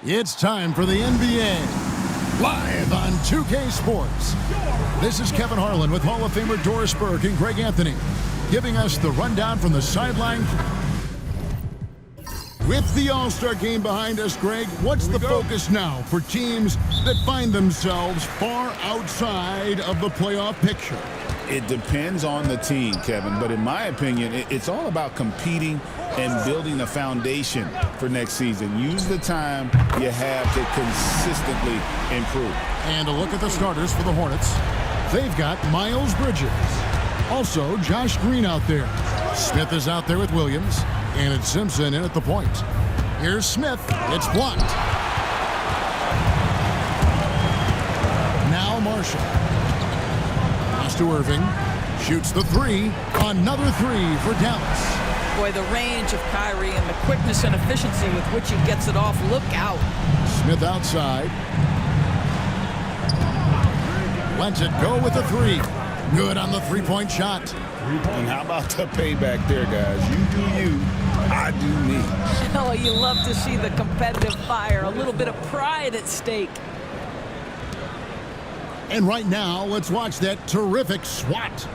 It's time for the NBA, live on 2K Sports. This is Kevin Harlan with Hall of Famer Doris Burke and Greg Anthony, giving us the rundown from the sideline. With the All-Star game behind us, Greg, what's the focus now for teams that find themselves far outside of the playoff picture? It depends on the team, Kevin, but in my opinion, it's all about competing and building a foundation for next season. Use the time you have to consistently improve. And a look at the starters for the Hornets. They've got Miles Bridges. Also, Josh Green out there. Smith is out there with Williams. And it's Simpson in at the point. Here's Smith. It's blocked. Now Marshall. Pass to Irving. Shoots the three. Another three for Dallas. Boy, the range of Kyrie and the quickness and efficiency with which he gets it off. Look out. Smith outside. Lets it go with the three. Good on the three-point shot. And how about the payback there, guys? You do you, I do me. Oh, you love to see the competitive fire. A little bit of pride at stake. And right now, let's watch that terrific swat.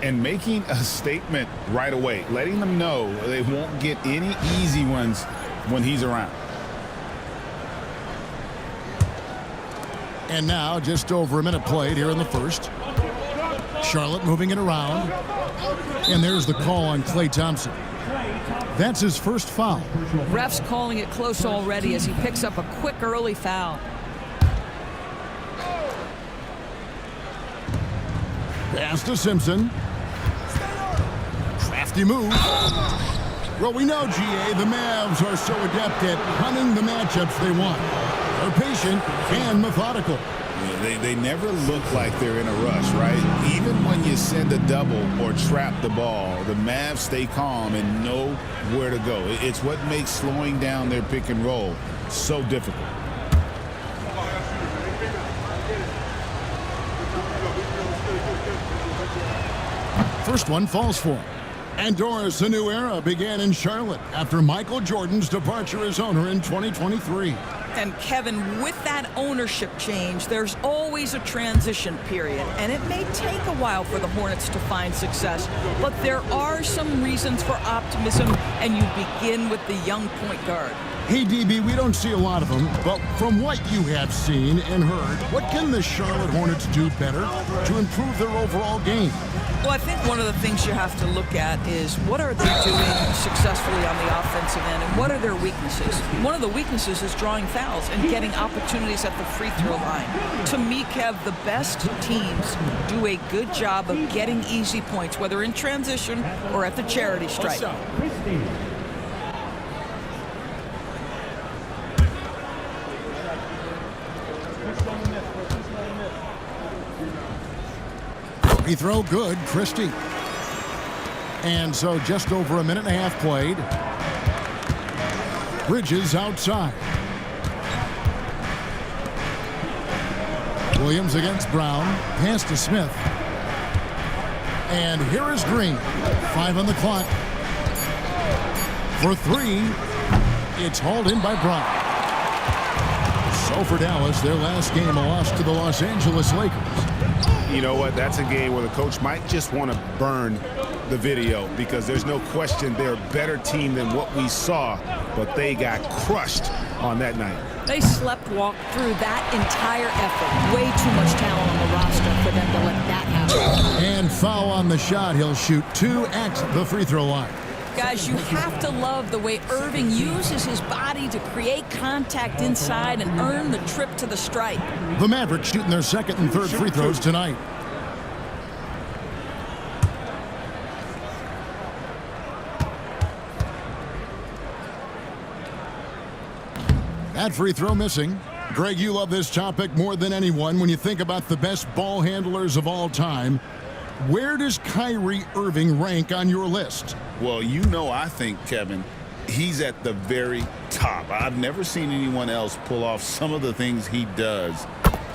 And making a statement right away, letting them know they won't get any easy ones when he's around. And now, just over a minute played here in the first. Charlotte moving it around. And there's the call on Klay Thompson. That's his first foul. Ref's calling it close already as he picks up a quick early foul. Pass to Simpson. Crafty move. Well, we know, GA, the Mavs are so adept at hunting the matchups they want. They're patient and methodical. They never look like they're in a rush, right? Even when you send a double or trap the ball, the Mavs stay calm and know where to go. It's what makes slowing down their pick and roll so difficult. First one falls for him. And Doris, a new era began in Charlotte after Michael Jordan's departure as owner in 2023. And Kevin, with that ownership change, there's always a transition period, and it may take a while for the Hornets to find success, but there are some reasons for optimism, and you begin with the young point guard. Hey, DB, we don't see a lot of them, but from what you have seen and heard, what can the Charlotte Hornets do better to improve their overall game? Well, I think one of the things you have to look at is what are they doing successfully on the offensive end and what are their weaknesses? One of the weaknesses is drawing fouls and getting opportunities at the free throw line. To me, Kev, the best teams do a good job of getting easy points, whether in transition or at the charity stripe. Free throw good, Christie. And so just over a minute and a half played. Bridges outside. Williams against Brown. Pass to Smith. And here is Green. 5 on the clock. For 3, it's hauled in by Brown. So for Dallas, their last game, a loss to the Los Angeles Lakers. You know what? That's a game where the coach might just want to burn the video because there's no question they're a better team than what we saw, but they got crushed on that night. They slept-walked through that entire effort. Way too much talent on the roster for them to let that happen. And foul on the shot. He'll shoot 2 at the free throw line. Guys, you have to love the way Irving uses his body to create contact inside and earn the trip to the stripe. The Mavericks shooting their second and third free throws tonight. That free throw missing. Greg, you love this topic more than anyone when you think about the best ball handlers of all time. Where does Kyrie Irving rank on your list? Well, you know, I think, Kevin, he's at the very top. I've never seen anyone else pull off some of the things he does.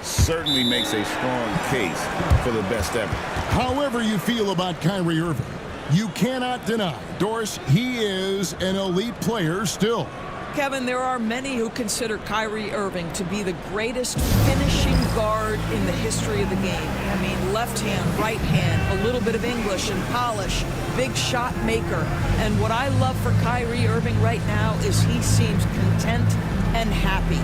Certainly makes a strong case for the best ever. However you feel about Kyrie Irving, You cannot deny, Doris, he is an elite player still. Kevin, there are many who consider Kyrie Irving to be the greatest finishing guard in the history of the game. I mean, left hand, right hand, a little bit of English and polish, big shot maker. And what I love for Kyrie Irving right now is he seems content and happy.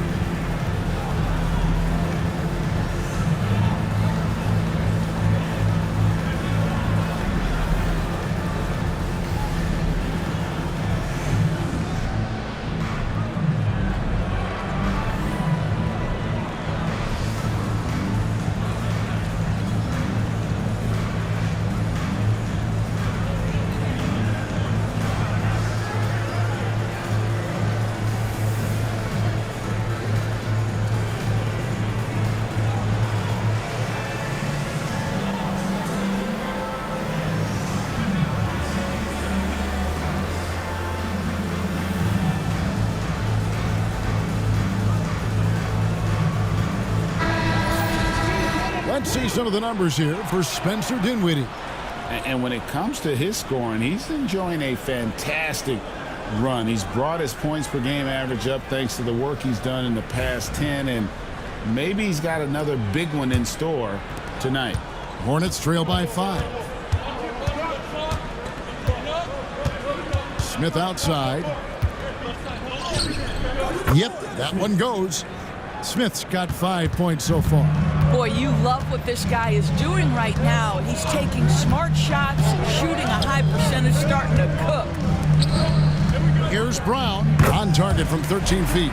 Let's see some of the numbers here for Spencer Dinwiddie. And when it comes to his scoring, he's enjoying a fantastic run. He's brought his points per game average up thanks to the work he's done in the past 10, and maybe he's got another big one in store tonight. Hornets trail by 5. Smith outside. Yep, that one goes. Smith's got 5 points so far. Boy, you love what this guy is doing right now. He's taking smart shots, shooting a high percentage, starting to cook. Here's Brown on target from 13 feet.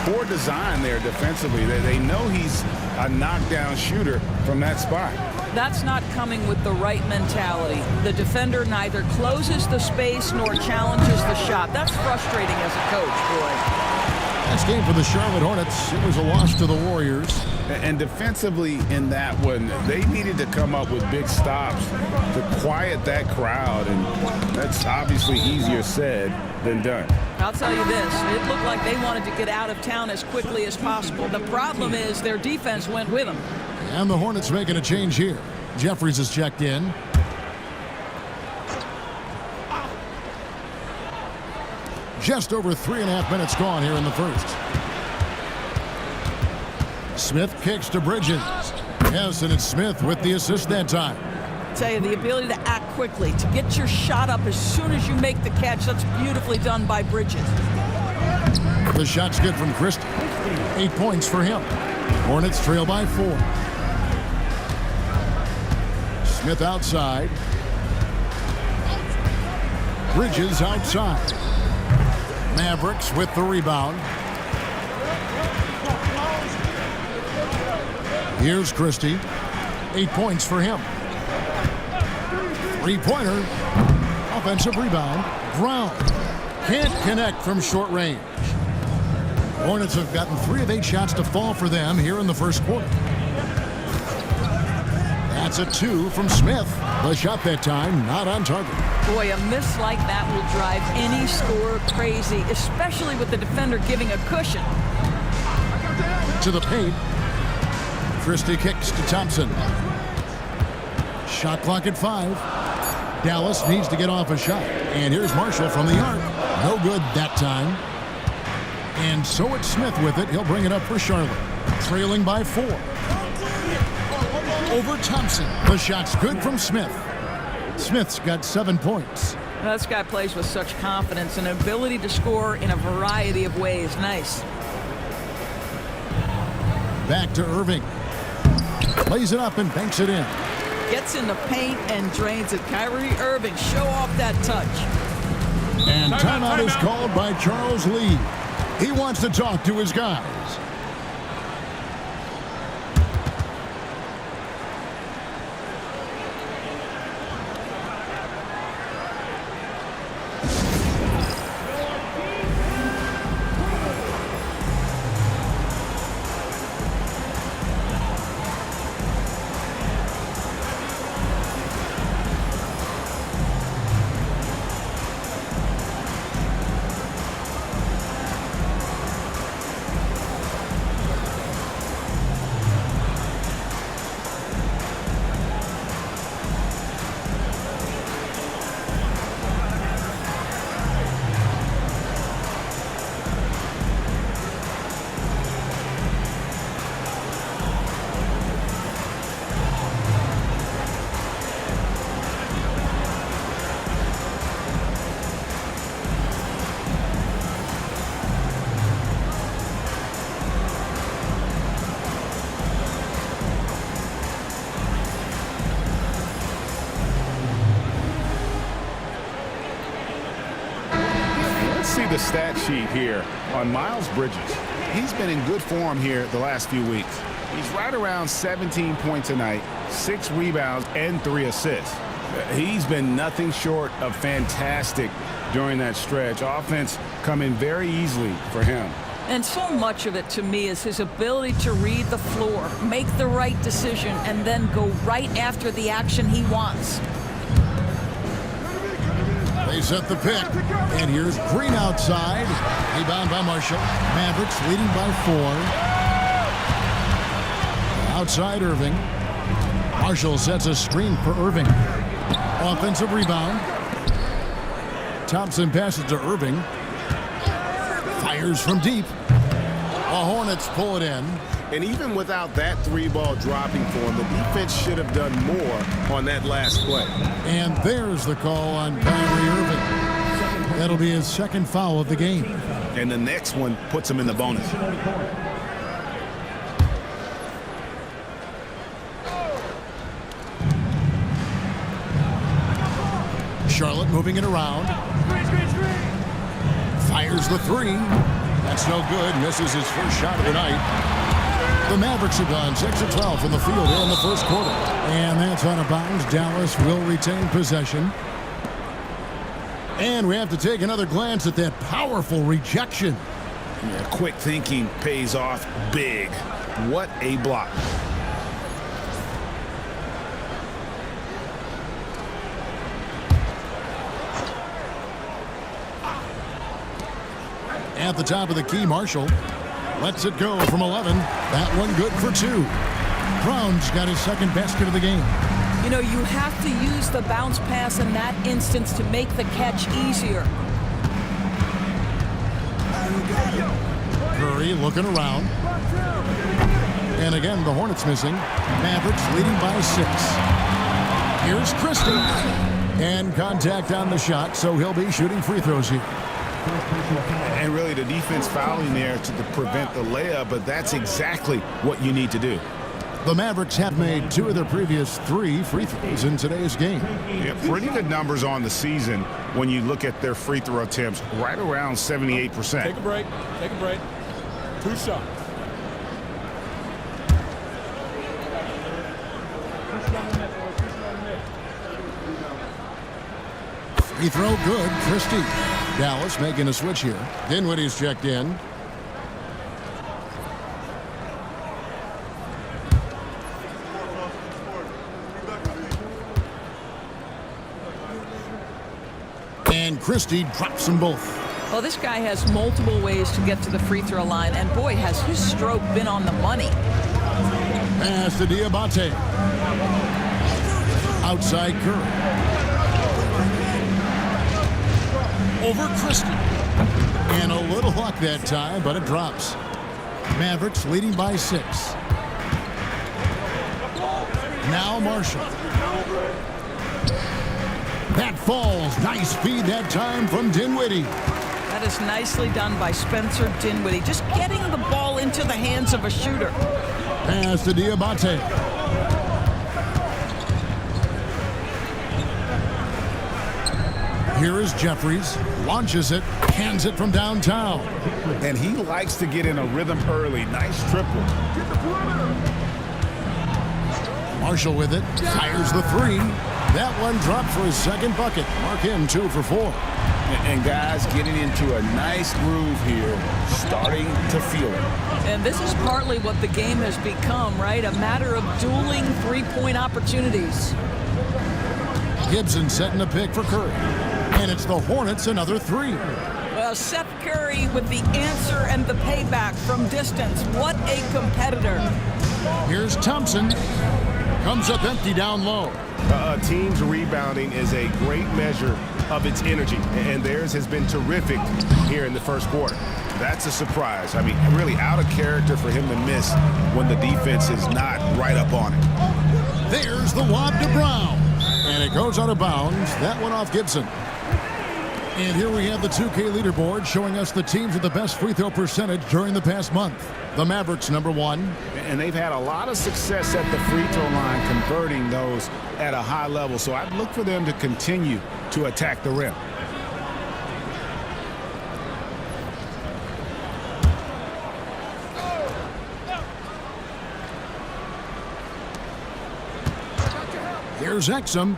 Poor design there defensively. They know he's a knockdown shooter from that spot. That's not coming with the right mentality. The defender neither closes the space nor challenges the shot. That's frustrating as a coach, boy. Next game for the Charlotte Hornets. It was a loss to the Warriors. And defensively in that one, they needed to come up with big stops to quiet that crowd, and that's obviously easier said than done. I'll tell you this, it looked like they wanted to get out of town as quickly as possible. The problem is their defense went with them. And the Hornets making a change here. Jeffries is checked in. Just over 3.5 minutes gone here in the first. Smith kicks to Bridges. Yes, and it's Smith with the assist that time. I tell you, the ability to act quickly, to get your shot up as soon as you make the catch, that's beautifully done by Bridges. The shot's good from Christie. 8 points for him. Hornets trail by 4. Smith outside. Bridges outside. Mavericks with the rebound. Here's Christie. 8 points for him. Three-pointer. Offensive rebound. Brown can't connect from short range. Hornets have gotten 3 of 8 shots to fall for them here in the first quarter. That's a 2 from Smith. The shot that time not on target. Boy, a miss like that will drive any scorer crazy, especially with the defender giving a cushion. To the paint. Christie kicks to Thompson. Shot clock at 5. Dallas needs to get off a shot. And here's Marshall from the arc. No good that time. And so it's Smith with it. He'll bring it up for Charlotte. Trailing by 4. Over Thompson. The shot's good from Smith. Smith's got 7 points. This guy plays with such confidence and ability to score in a variety of ways. Nice. Back to Irving. Plays it up and banks it in. Gets in the paint and drains it. Kyrie Irving, show off that touch. And timeout is called by Charles Lee. He wants to talk to his guys. see the stat sheet here on Miles Bridges. He's been in good form here the last few weeks. He's right around 17 points a night, 6 rebounds, and 3 assists. He's been nothing short of fantastic during that stretch. Offense coming very easily for him. And so much of it, to me, is his ability to read the floor, make the right decision, and then go right after the action he wants. They set the pick, and here's Green outside. Rebound by Marshall. Mavericks leading by 4. Outside Irving. Marshall sets a screen for Irving. Offensive rebound. Thompson passes to Irving. Fires from deep. The Hornets pull it in. And even without that 3-ball dropping for him, the defense should have done more on that last play. And there's the call on Kyrie Irving. That'll be his second foul of the game. And the next one puts him in the bonus. Charlotte moving it around. Fires the 3. That's no good. Misses his first shot of the night. The Mavericks have gone 6 of 12 from the field here in the first quarter. And that's out of bounds. Dallas will retain possession. And we have to take another glance at that powerful rejection. Yeah, quick thinking pays off big. What a block. At the top of the key, Marshall lets it go from 11. That one good for 2. Brown's got his second basket of the game. You know, you have to use the bounce pass in that instance to make the catch easier. Curry looking around. And again, the Hornets missing. Mavericks leading by 6. Here's Christie. And contact on the shot, so he'll be shooting free throws here. And really the defense fouling there to prevent the layup, but that's exactly what you need to do. The Mavericks have made 2 of their previous 3 free throws in today's game. Yeah, pretty good numbers on the season when you look at their free throw attempts, right around 78%. Take a break. Take a break. 2 shots. Free throw good. Christie. Dallas making a switch here. Dinwiddie's checked in. And Christie drops them both. Well, this guy has multiple ways to get to the free throw line, and boy, has his stroke been on the money. Pass to Diabate. Outside Curry. Over Christie. And a little luck that time, but it drops. Mavericks leading by 6. Now Marshall. That falls. Nice feed that time from Dinwiddie. That is nicely done by Spencer Dinwiddie, just getting the ball into the hands of a shooter. Pass to Diabate. Here is Jeffries. Launches it. Hands it from downtown. And he likes to get in a rhythm early. Nice triple. Marshall with it. Fires the 3. That one dropped for his second bucket. Mark him 2 for 4. And guys getting into a nice groove here, starting to feel it. And this is partly what the game has become, right? A matter of dueling three-point opportunities. Gibson setting a pick for Curry. And it's the Hornets another 3. Well, Seth Curry with the answer and the payback from distance. What a competitor. Here's Thompson. Comes up empty down low. A team's rebounding is a great measure of its energy, and theirs has been terrific here in the first quarter. That's a surprise. I mean, really out of character for him to miss when the defense is not right up on it. There's the lob to Brown. And it goes out of bounds. That one off Gibson. And here we have the 2K leaderboard showing us the teams with the best free throw percentage during the past month. The Mavericks, number 1. And they've had a lot of success at the free throw line converting those at a high level. So I'd look for them to continue to attack the rim. Here's Exum.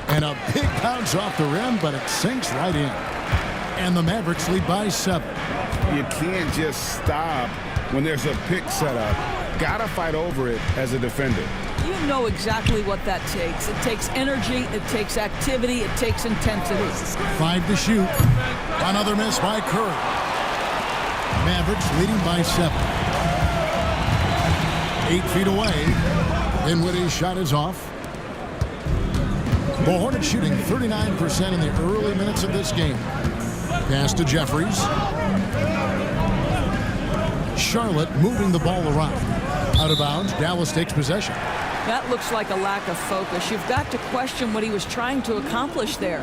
And a big bounce off the rim, but it sinks right in. And the Mavericks lead by 7. You can't just stop when there's a pick set up. Gotta fight over it as a defender. You know exactly what that takes. It takes energy, it takes activity, it takes intensity. 5 to shoot. Another miss by Curry. Mavericks leading by 7. 8 feet away. Dinwiddie's shot is off. The Hornets shooting 39% in the early minutes of this game. Pass to Jeffries. Charlotte moving the ball around. Out of bounds, Dallas takes possession. That looks like a lack of focus. You've got to question what he was trying to accomplish there.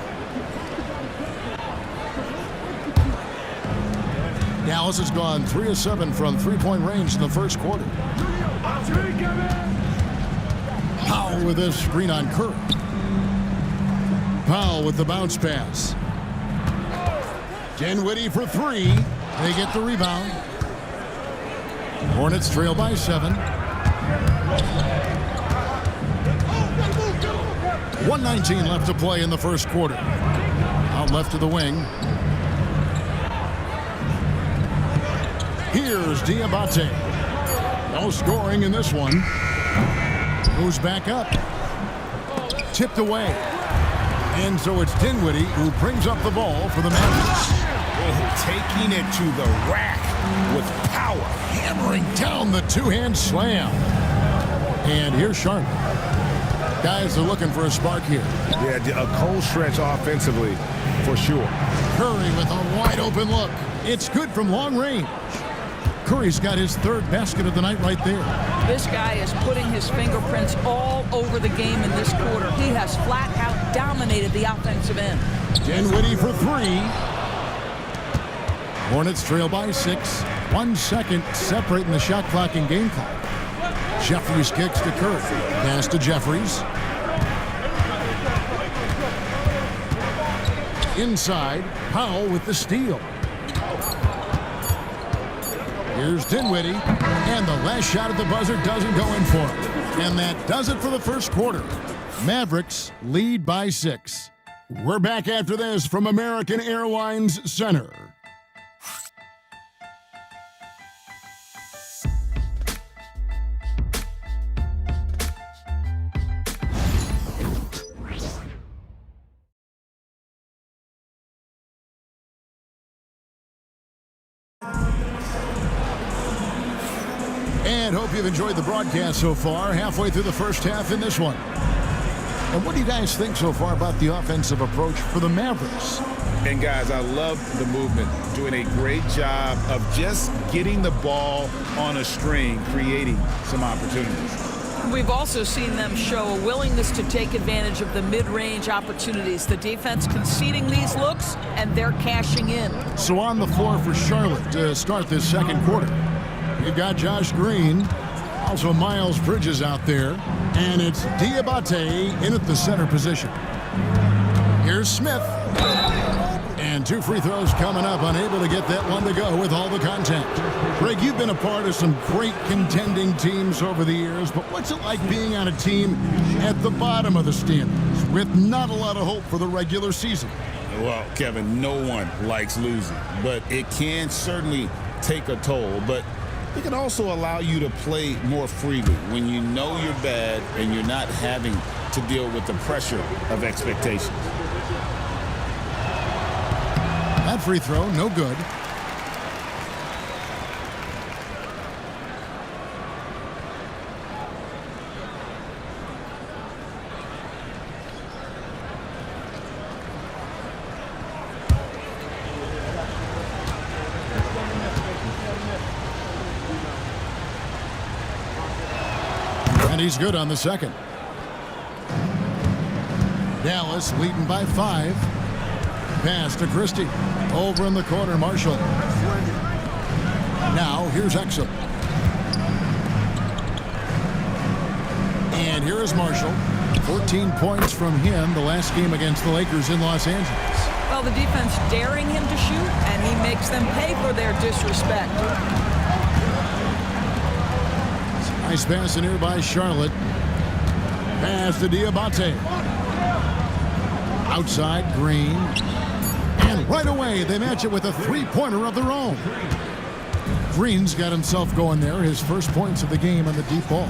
Dallas has gone 3 of 7 from three-point range in the first quarter. Powell with a screen on Curry. Powell with the bounce pass. Dinwiddie for 3. They get the rebound. Hornets trail by 7. 1:19 left to play in the first quarter. Out left to the wing. Here's Diabate. No scoring in this one. Moves back up. Tipped away. And so it's Dinwiddie who brings up the ball for the Mavericks. Taking it to the rack with power. Hammering down the two-hand slam. And here's Charlotte. Guys are looking for a spark here. Yeah, a cold stretch offensively for sure. Curry with a wide open look. It's good from long range. Curry's got his 3rd basket of the night right there. This guy is putting his fingerprints all over the game in this quarter. He has flat out dominated the offensive end. Dinwiddie for 3. Hornets trail by 6. 1 second separating the shot clock and game clock. Jeffries kicks to Curry. Pass to Jeffries. Inside, Powell with the steal. Here's Dinwiddie, and the last shot at the buzzer doesn't go in for it. And that does it for the first quarter. Mavericks lead by 6. We're back after this from American Airlines Center. And hope you've enjoyed the broadcast so far. Halfway through the first half in this one. And what do you guys think so far about the offensive approach for the Mavericks? And guys, I love the movement. Doing a great job of just getting the ball on a string, creating some opportunities. We've also seen them show a willingness to take advantage of the mid-range opportunities. The defense conceding these looks, and they're cashing in. So on the floor for Charlotte to start this second quarter. You've got Josh Green, also Miles Bridges out there, and it's Diabate in at the center position. Here's Smith. And 2 free throws coming up, unable to get that one to go with all the contact. Greg, you've been a part of some great contending teams over the years, but what's it like being on a team at the bottom of the standings with not a lot of hope for the regular season? Well, Kevin, no one likes losing, but it can certainly take a toll. But it can also allow you to play more freely when you know you're bad and you're not having to deal with the pressure of expectations. That free throw, no good. And he's good on the second. Dallas leading by 5. Pass to Christie. Over in the corner, Marshall. Now, here's Exum. And here is Marshall. 14 points from him the last game against the Lakers in Los Angeles. Well, the defense daring him to shoot, and he makes them pay for their disrespect. Nice pass in here by Charlotte. Pass to Diabate. Outside, Green. And right away, they match it with a three-pointer of their own. Green's got himself going there. His first points of the game on the deep ball.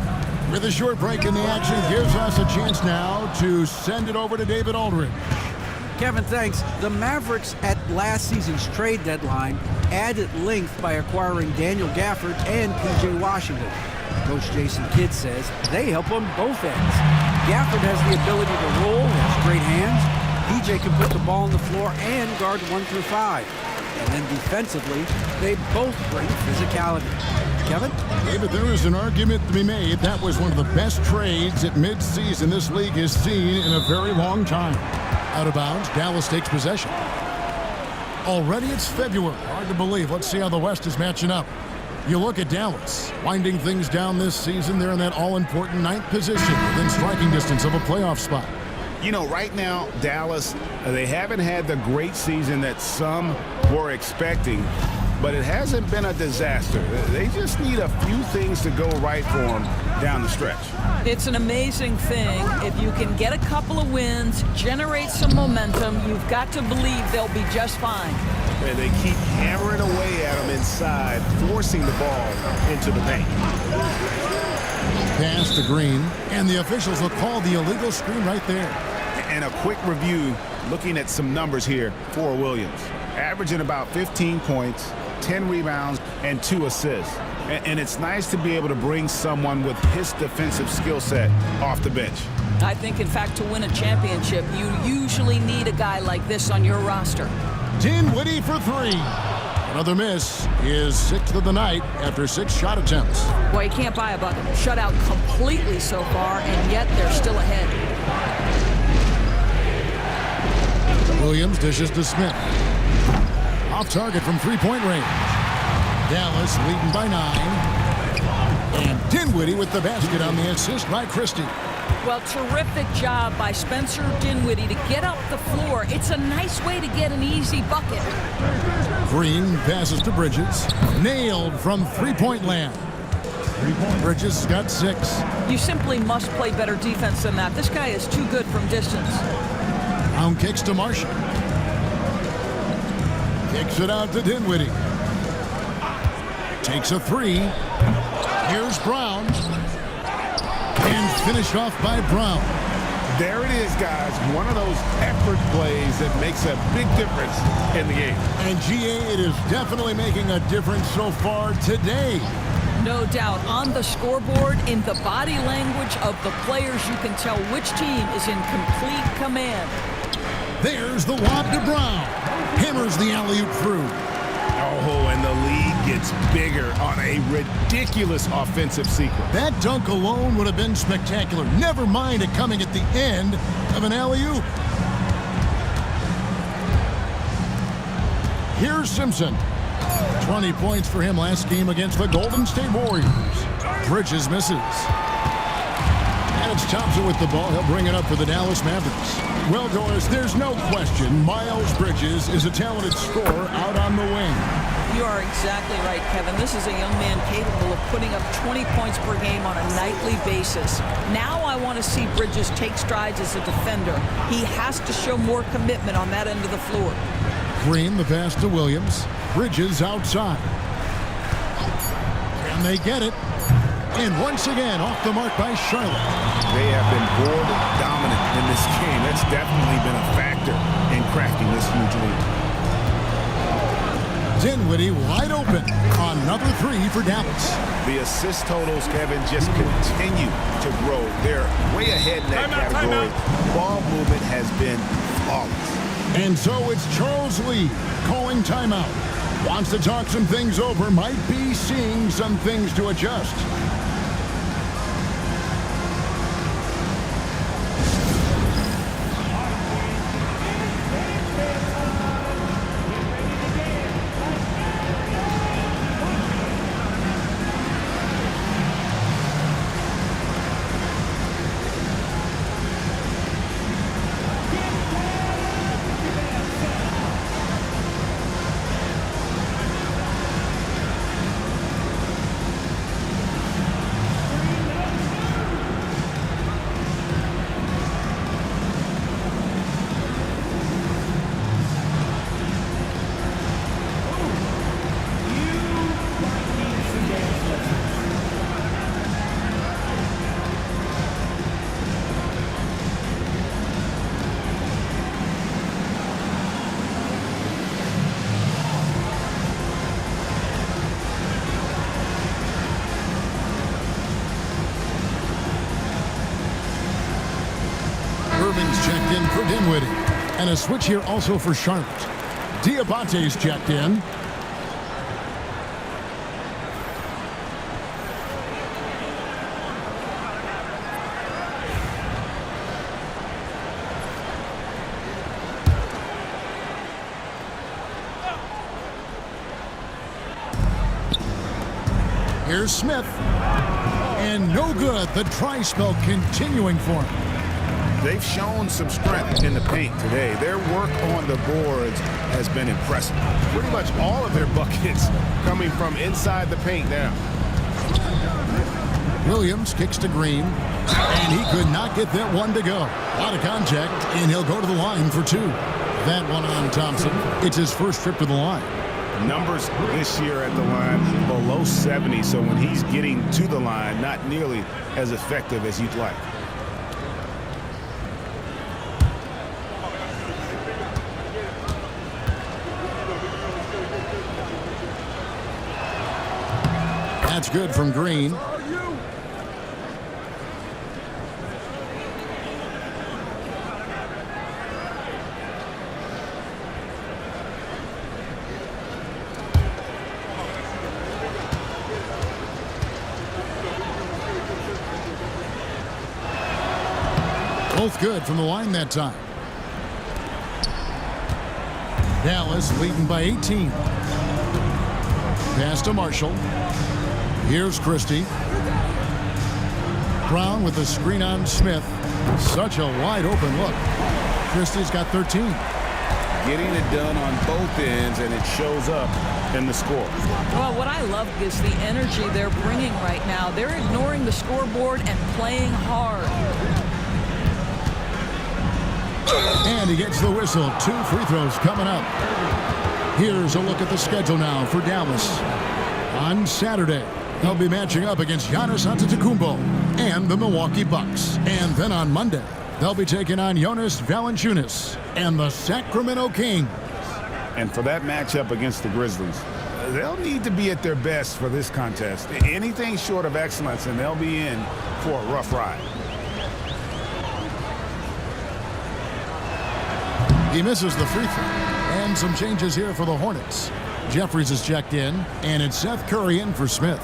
With a short break in the action, gives us a chance now to send it over to David Aldridge. Kevin, thanks. The Mavericks at last season's trade deadline added length by acquiring Daniel Gafford and P.J. Washington. Coach Jason Kidd says they help on both ends. Gafford has the ability to roll, has great hands. P.J. can put the ball on the floor and guard 1 through 5. And then defensively, they both bring physicality. Kevin? David, there is an argument to be made. That was one of the best trades at midseason this league has seen in a very long time. Out of bounds, Dallas takes possession. Already it's February. Hard to believe. Let's see how the West is matching up. You look at Dallas, winding things down this season. They're in that all-important 9th position within striking distance of a playoff spot. You know, right now, Dallas, they haven't had the great season that some were expecting, but it hasn't been a disaster. They just need a few things to go right for them down the stretch. It's an amazing thing. If you can get a couple of wins, generate some momentum, you've got to believe they'll be just fine. And they keep hammering away at them inside, forcing the ball into the paint. Pass to Green, and the officials will call the illegal screen right there. And a quick review, looking at some numbers here for Williams. Averaging about 15 points, 10 rebounds, and 2 assists. And it's nice to be able to bring someone with his defensive skill set off the bench. I think, in fact, to win a championship, you usually need a guy like this on your roster. Dinwiddie for 3. Another miss, his 6th of the night after 6 shot attempts. Well, you can't buy a bucket. Shut out completely so far, and yet they're still ahead. Williams dishes to Smith. Off target from three-point range. Dallas leading by 9. And Dinwiddie with the basket on the assist by Christie. Well, terrific job by Spencer Dinwiddie to get up the floor. It's a nice way to get an easy bucket. Green passes to Bridges. Nailed from three-point land. Bridges got 6. You simply must play better defense than that. This guy is too good from distance. Down kicks to Marshall. Kicks it out to Dinwiddie. Takes a 3. Here's Brown. And finished off by Brown. There it is, guys. One of those effort plays that makes a big difference in the game. And GA, it is definitely making a difference so far today. No doubt. On the scoreboard, in the body language of the players, you can tell which team is in complete command. There's the lob to Brown. Hammers the alley-oop through. Oh, and the lead gets bigger on a ridiculous offensive sequence. That dunk alone would have been spectacular. Never mind it coming at the end of an alley-oop. Here's Simpson. 20 points for him last game against the Golden State Warriors. Bridges misses. And it's Thompson with the ball. He'll bring it up for the Dallas Mavericks. Well, Doris, there's no question Miles Bridges is a talented scorer out on the wing. You are exactly right, Kevin. This is a young man capable of putting up 20 points per game on a nightly basis. Now I want to see Bridges take strides as a defender. He has to show more commitment on that end of the floor. Green, the pass to Williams. Bridges outside. And they get it. And once again, off the mark by Charlotte. They have been board dominant in this game. That's definitely been a factor in crafting this huge lead. Dinwiddie wide open. Another 3 for Dallas. The assist totals, Kevin, just continue to grow. They're way ahead in that category. Ball movement has been flawless. And so it's Charles Lee calling timeout. Wants to talk some things over. Might be seeing some things to adjust. checked in for Dinwiddie. And a switch here also for Charlotte. Diabate's checked in. Here's Smith. And no good. The dry spell continuing for him. They've shown some strength in the paint today. Their work on the boards has been impressive. Pretty much all of their buckets coming from inside the paint now. Williams kicks to Green. And he could not get that one to go. Out of contact, and he'll go to the line for two. That one on Thompson. It's his first trip to the line. Numbers this year at the line below 70, so when he's getting to the line, not nearly as effective as you'd like. That's good from Green. Both good from the line that time. Dallas leading by 18. Pass to Marshall. Here's Christie. Brown with the screen on Smith. Such a wide open look. Christie's got 13. Getting it done on both ends, and it shows up in the score. Well, what I love is the energy they're bringing right now. They're ignoring the scoreboard and playing hard. And he gets the whistle. 2 free throws coming up. Here's a look at the schedule now for Dallas. On Saturday, they'll be matching up against Giannis Antetokounmpo and the Milwaukee Bucks. And then on Monday, they'll be taking on Jonas Valanciunas and the Sacramento Kings. And for that matchup against the Grizzlies, they'll need to be at their best for this contest. Anything short of excellence, and they'll be in for a rough ride. He misses the free throw. And some changes here for the Hornets. Jeffries is checked in, and it's Seth Curry in for Smith.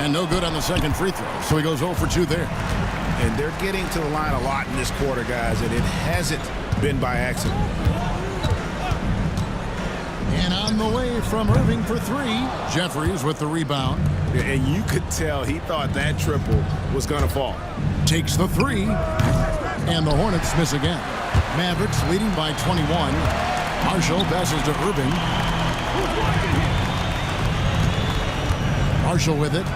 And no good on the second free throw, so he goes 0 for 2 there. And they're getting to the line a lot in this quarter, guys, and it hasn't been by accident. And on the way from Irving for 3. Jeffries with the rebound. And you could tell he thought that triple was going to fall. Takes the 3. And the Hornets miss again. Mavericks leading by 21. Marshall passes to Irving. Marshall with it.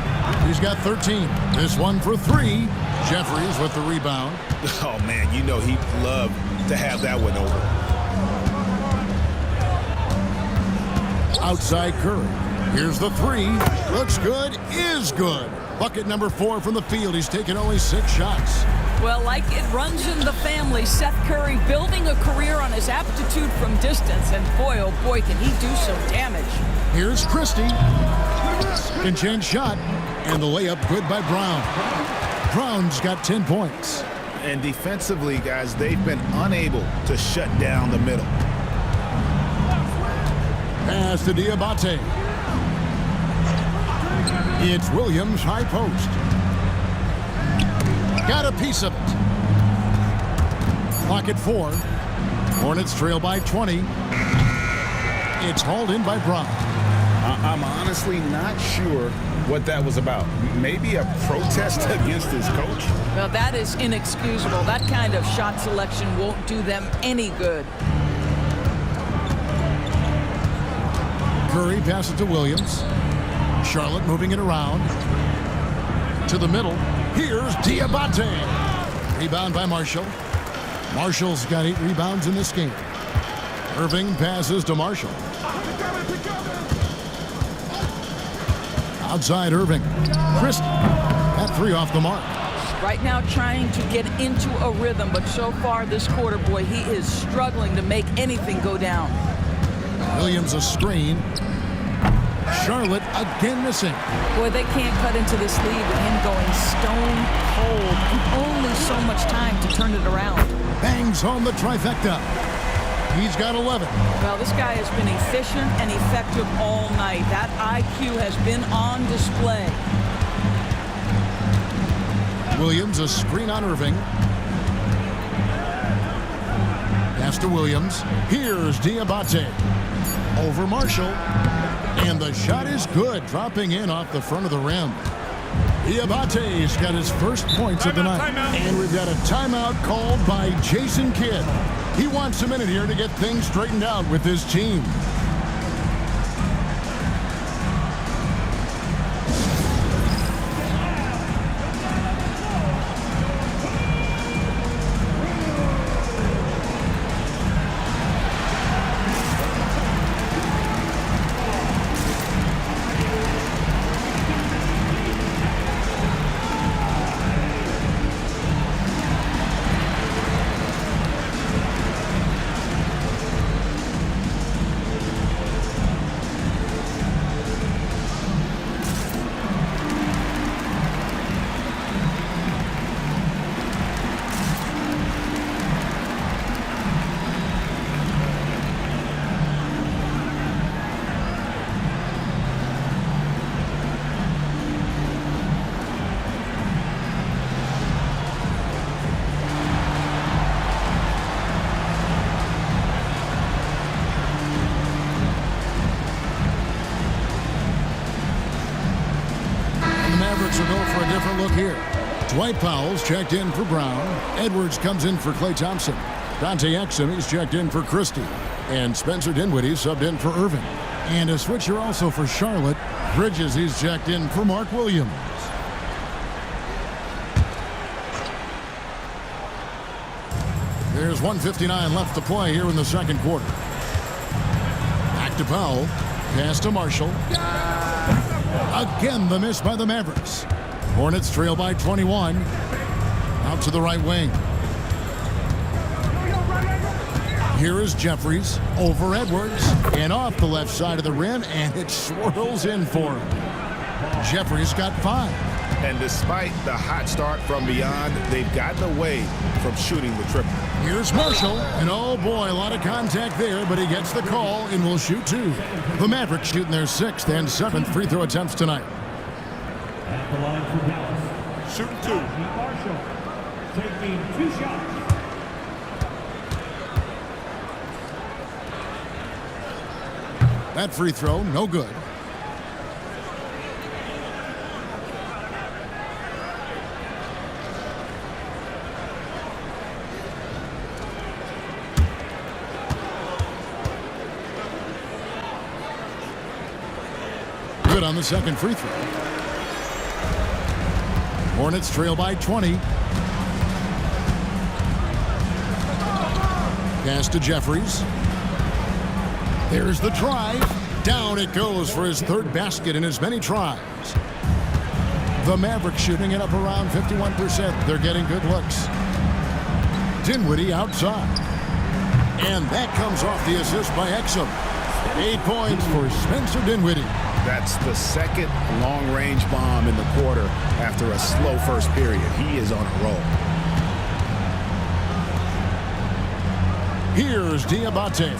He's got 13. This one for 3. Jeffries with the rebound. Oh, man, you know he'd love to have that one over. Outside Curry. Here's the 3. Looks good. Is good. Bucket number 4 from the field. He's taken only 6 shots. Well, like it runs in the family, Seth Curry building a career on his aptitude from distance. And boy, oh boy, can he do some damage. Here's Christie. Can change shot. And the layup good by Brown. Brown's got 10 points. And defensively, guys, they've been unable to shut down the middle. Pass to Diabate. It's Williams, high post. Got a piece of it. Clock at 4. Hornets trail by 20. It's hauled in by Brown. I'm honestly not sure what that was about. Maybe a protest against his coach? Well, that is inexcusable. That kind of shot selection won't do them any good. Curry passes to Williams. Charlotte moving it around. To the middle. Here's Diabate. Rebound by Marshall. Marshall's got 8 rebounds in this game. Irving passes to Marshall. Outside Irving. Christie. That 3 off the mark. Right now trying to get into a rhythm, but so far this quarter, boy, he is struggling to make anything go down. Williams a screen. Charlotte again missing. Boy, they can't cut into this lead with him going stone cold and only so much time to turn it around. Bangs home the trifecta. He's got 11. Well, this guy has been efficient and effective all night. That IQ has been on display. Williams a screen on Irving. Pass to Williams. Here's Diabate. Over Marshall. And the shot is good, dropping in off the front of the rim. Diabate's got his first points of the night. And we've got a timeout called by Jason Kidd. He wants a minute here to get things straightened out with his team. Mavericks will go for a different look here. Dwight Powell's checked in for Brown. Edwards comes in for Klay Thompson. Dante Exum, he's checked in for Christie. And Spencer Dinwiddie subbed in for Irving. And a switcher also for Charlotte. Bridges, he's checked in for Mark Williams. There's 1:59 left to play here in the second quarter. Back to Powell. Pass to Marshall. Again, the miss by the Mavericks. Hornets trail by 21. Out to the right wing. Here is Jeffries over Edwards and off the left side of the rim, and it swirls in for him. Jeffries got 5. And despite the hot start from beyond, they've gotten away from shooting the triple. Here's Marshall, and oh boy, a lot of contact there, but he gets the call and will shoot 2. The Mavericks shooting their 6th and 7th free throw attempts tonight. At the line for Dallas. Shooting 2. Marshall taking 2 shots. That free throw, no good. Good on the second free throw. Hornets trail by 20. Pass to Jeffries. There's the drive. Down it goes for his 3rd basket in as many tries. The Mavericks shooting it up around 51%. They're getting good looks. Dinwiddie outside. And that comes off the assist by Exum. 8 points for Spencer Dinwiddie. That's the second long-range bomb in the quarter after a slow first period. He is on a roll. Here's Diabate.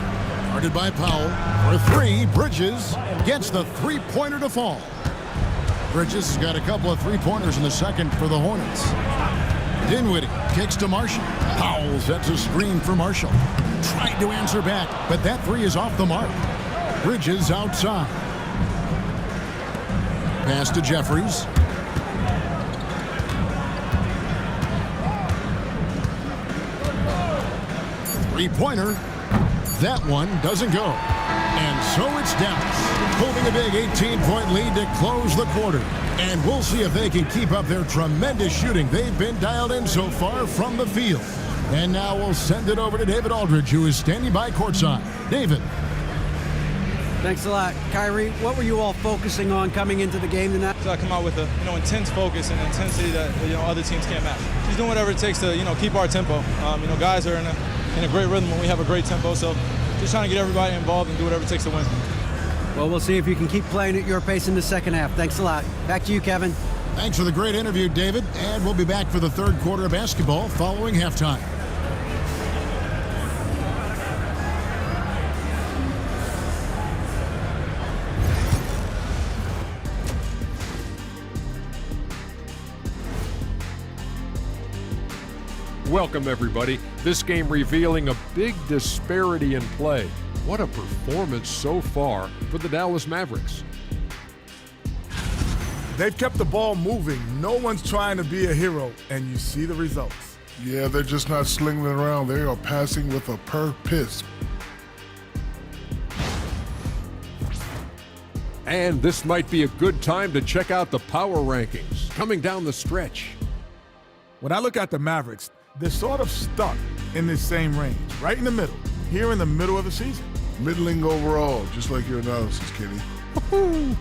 Guarded by Powell. For 3, Bridges gets the 3-pointer to fall. Bridges has got a couple of 3-pointers in the second for the Hornets. Dinwiddie kicks to Marshall. Powell sets a screen for Marshall. Tried to answer back, but that 3 is off the mark. Bridges outside. Pass to Jeffries. Three-pointer. That one doesn't go. And so it's Dallas, holding a big 18-point lead to close the quarter. And we'll see if they can keep up their tremendous shooting. They've been dialed in so far from the field. And now we'll send it over to David Aldridge, who is standing by courtside. David. Thanks a lot. Kyrie, what were you all focusing on coming into the game tonight? So I come out with a intense focus and intensity that other teams can't match. Just doing whatever it takes to keep our tempo. Guys are in a great rhythm when we have a great tempo. So just trying to get everybody involved and do whatever it takes to win. Well, we'll see if you can keep playing at your pace in the second half. Thanks a lot. Back to you, Kevin. Thanks for the great interview, David. And we'll be back for the third quarter of basketball following halftime. Welcome, everybody. This game revealing a big disparity in play. What a performance so far for the Dallas Mavericks. They've kept the ball moving. No one's trying to be a hero, and you see the results. Yeah, they're just not slinging it around. They are passing with a purpose. And this might be a good time to check out the power rankings coming down the stretch. When I look at the Mavericks, they're sort of stuck in this same range, right in the middle, here in the middle of the season. Middling overall, just like your analysis, Kenny.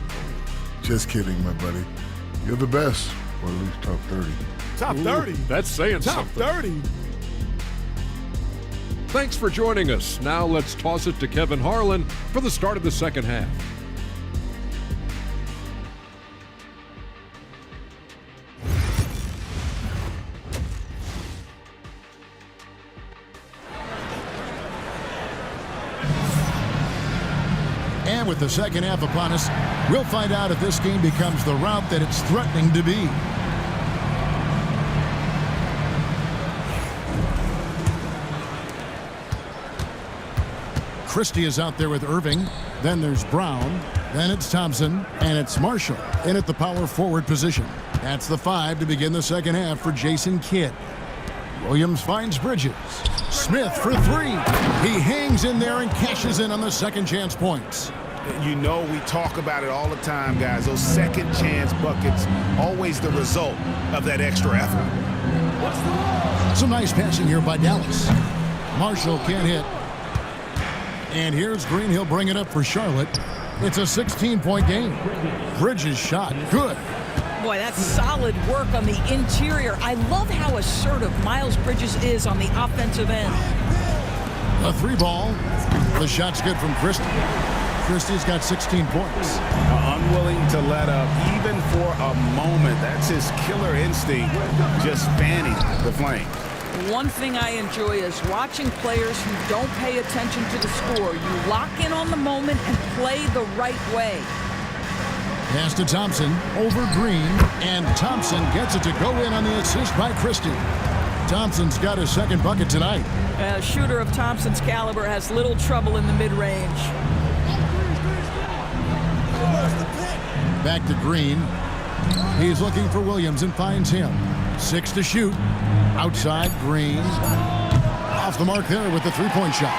Just kidding, my buddy. You're the best, or at least top 30. Top 30? That's saying top something. Top 30? Thanks for joining us. Now let's toss it to Kevin Harlan for the start of the second half. And with the second half upon us, we'll find out if this game becomes the route that it's threatening to be. Christie is out there with Irving. Then there's Brown. Then it's Thompson. And it's Marshall in at the power forward position. That's the 5 to begin the second half for Jason Kidd. Williams finds Bridges. Smith for 3. He hangs in there and cashes in on the second chance points. We talk about it all the time, guys. Those second chance buckets, always the result of that extra effort. Some nice passing here by Dallas. Marshall can't hit. And here's Green. He'll bring it up for Charlotte. It's a 16-point game. Bridges shot. Good. Boy, that's solid work on the interior. I love how assertive Miles Bridges is on the offensive end. A 3-ball. The shot's good from Christie. Christie's got 16 points. Unwilling to let up, even for a moment. That's his killer instinct, just fanning the flame. One thing I enjoy is watching players who don't pay attention to the score. You lock in on the moment and play the right way. Pass to Thompson over Green, and Thompson gets it to go in on the assist by Christie. Thompson's got his second bucket tonight. A shooter of Thompson's caliber has little trouble in the mid-range. Back to Green. He's looking for Williams and finds him. 6 to shoot. Outside, Green. Off the mark there with the three-point shot.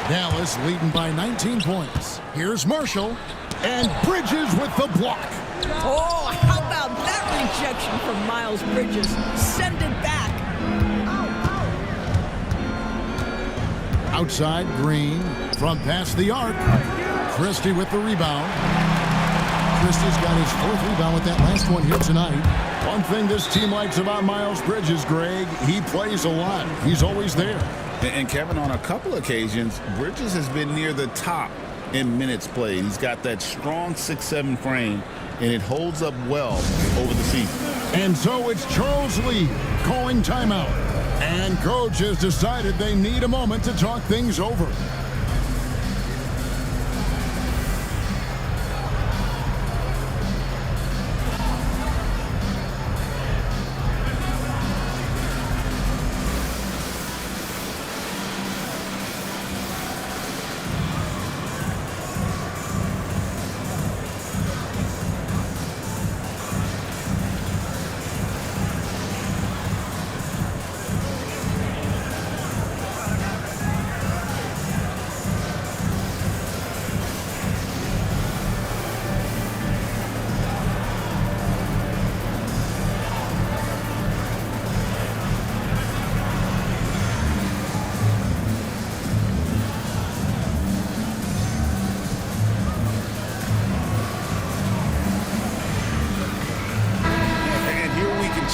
Dallas leading by 19 points. Here's Marshall. And Bridges with the block. Oh, how about that rejection from Miles Bridges? Send it back. Outside, Green. From past the arc. Christie with the rebound. Christie's got his 4th rebound with that last one here tonight. One thing this team likes about Miles Bridges, Greg, he plays a lot. He's always there. And Kevin, on a couple occasions, Bridges has been near the top in minutes played. He's got that strong 6'7" frame, and it holds up well over the season. And so it's Charles Lee calling timeout. And coach has decided they need a moment to talk things over.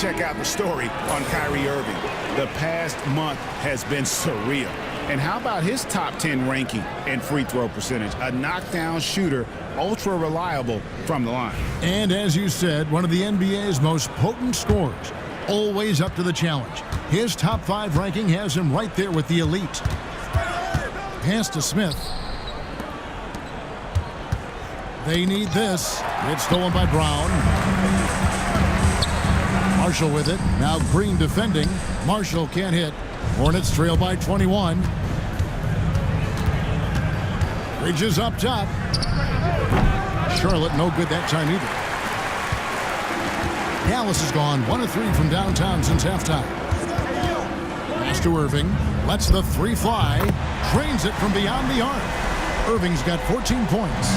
check out the story on Kyrie Irving. The past month has been surreal. And how about his top 10 ranking and free throw percentage? A knockdown shooter, ultra reliable from the line. And as you said, one of the NBA's most potent scorers. Always up to the challenge. His top 5 ranking has him right there with the elite. Pass to Smith. They need this. It's stolen by Brown. Marshall with it. Now Green defending. Marshall can't hit. Hornets trail by 21. Bridges up top. Charlotte no good that time either. Dallas has gone 1 of 3 from downtown since halftime. Pass to Irving. Lets the 3 fly. Drains it from beyond the arc. Irving's got 14 points.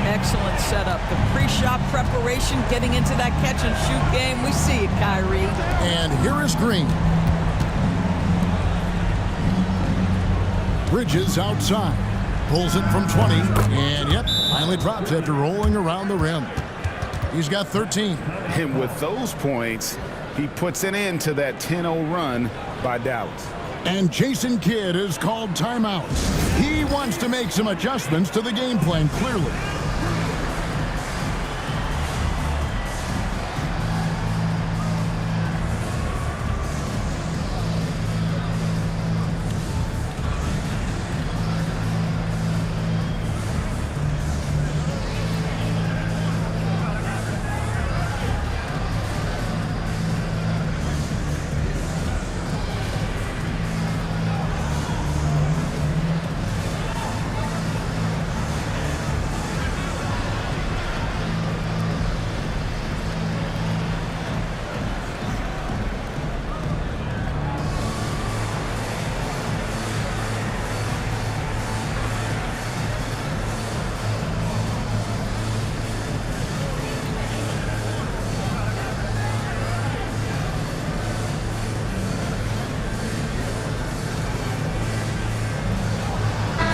Excellent setup. The pre-shot preparation, getting into that catch-and-shoot game. We see it, Kyrie. And here is Green. Bridges outside. Pulls it from 20. And, yep, finally drops after rolling around the rim. He's got 13. And with those points, he puts an end to that 10-0 run by Dallas. And Jason Kidd is called timeout. He wants to make some adjustments to the game plan, clearly.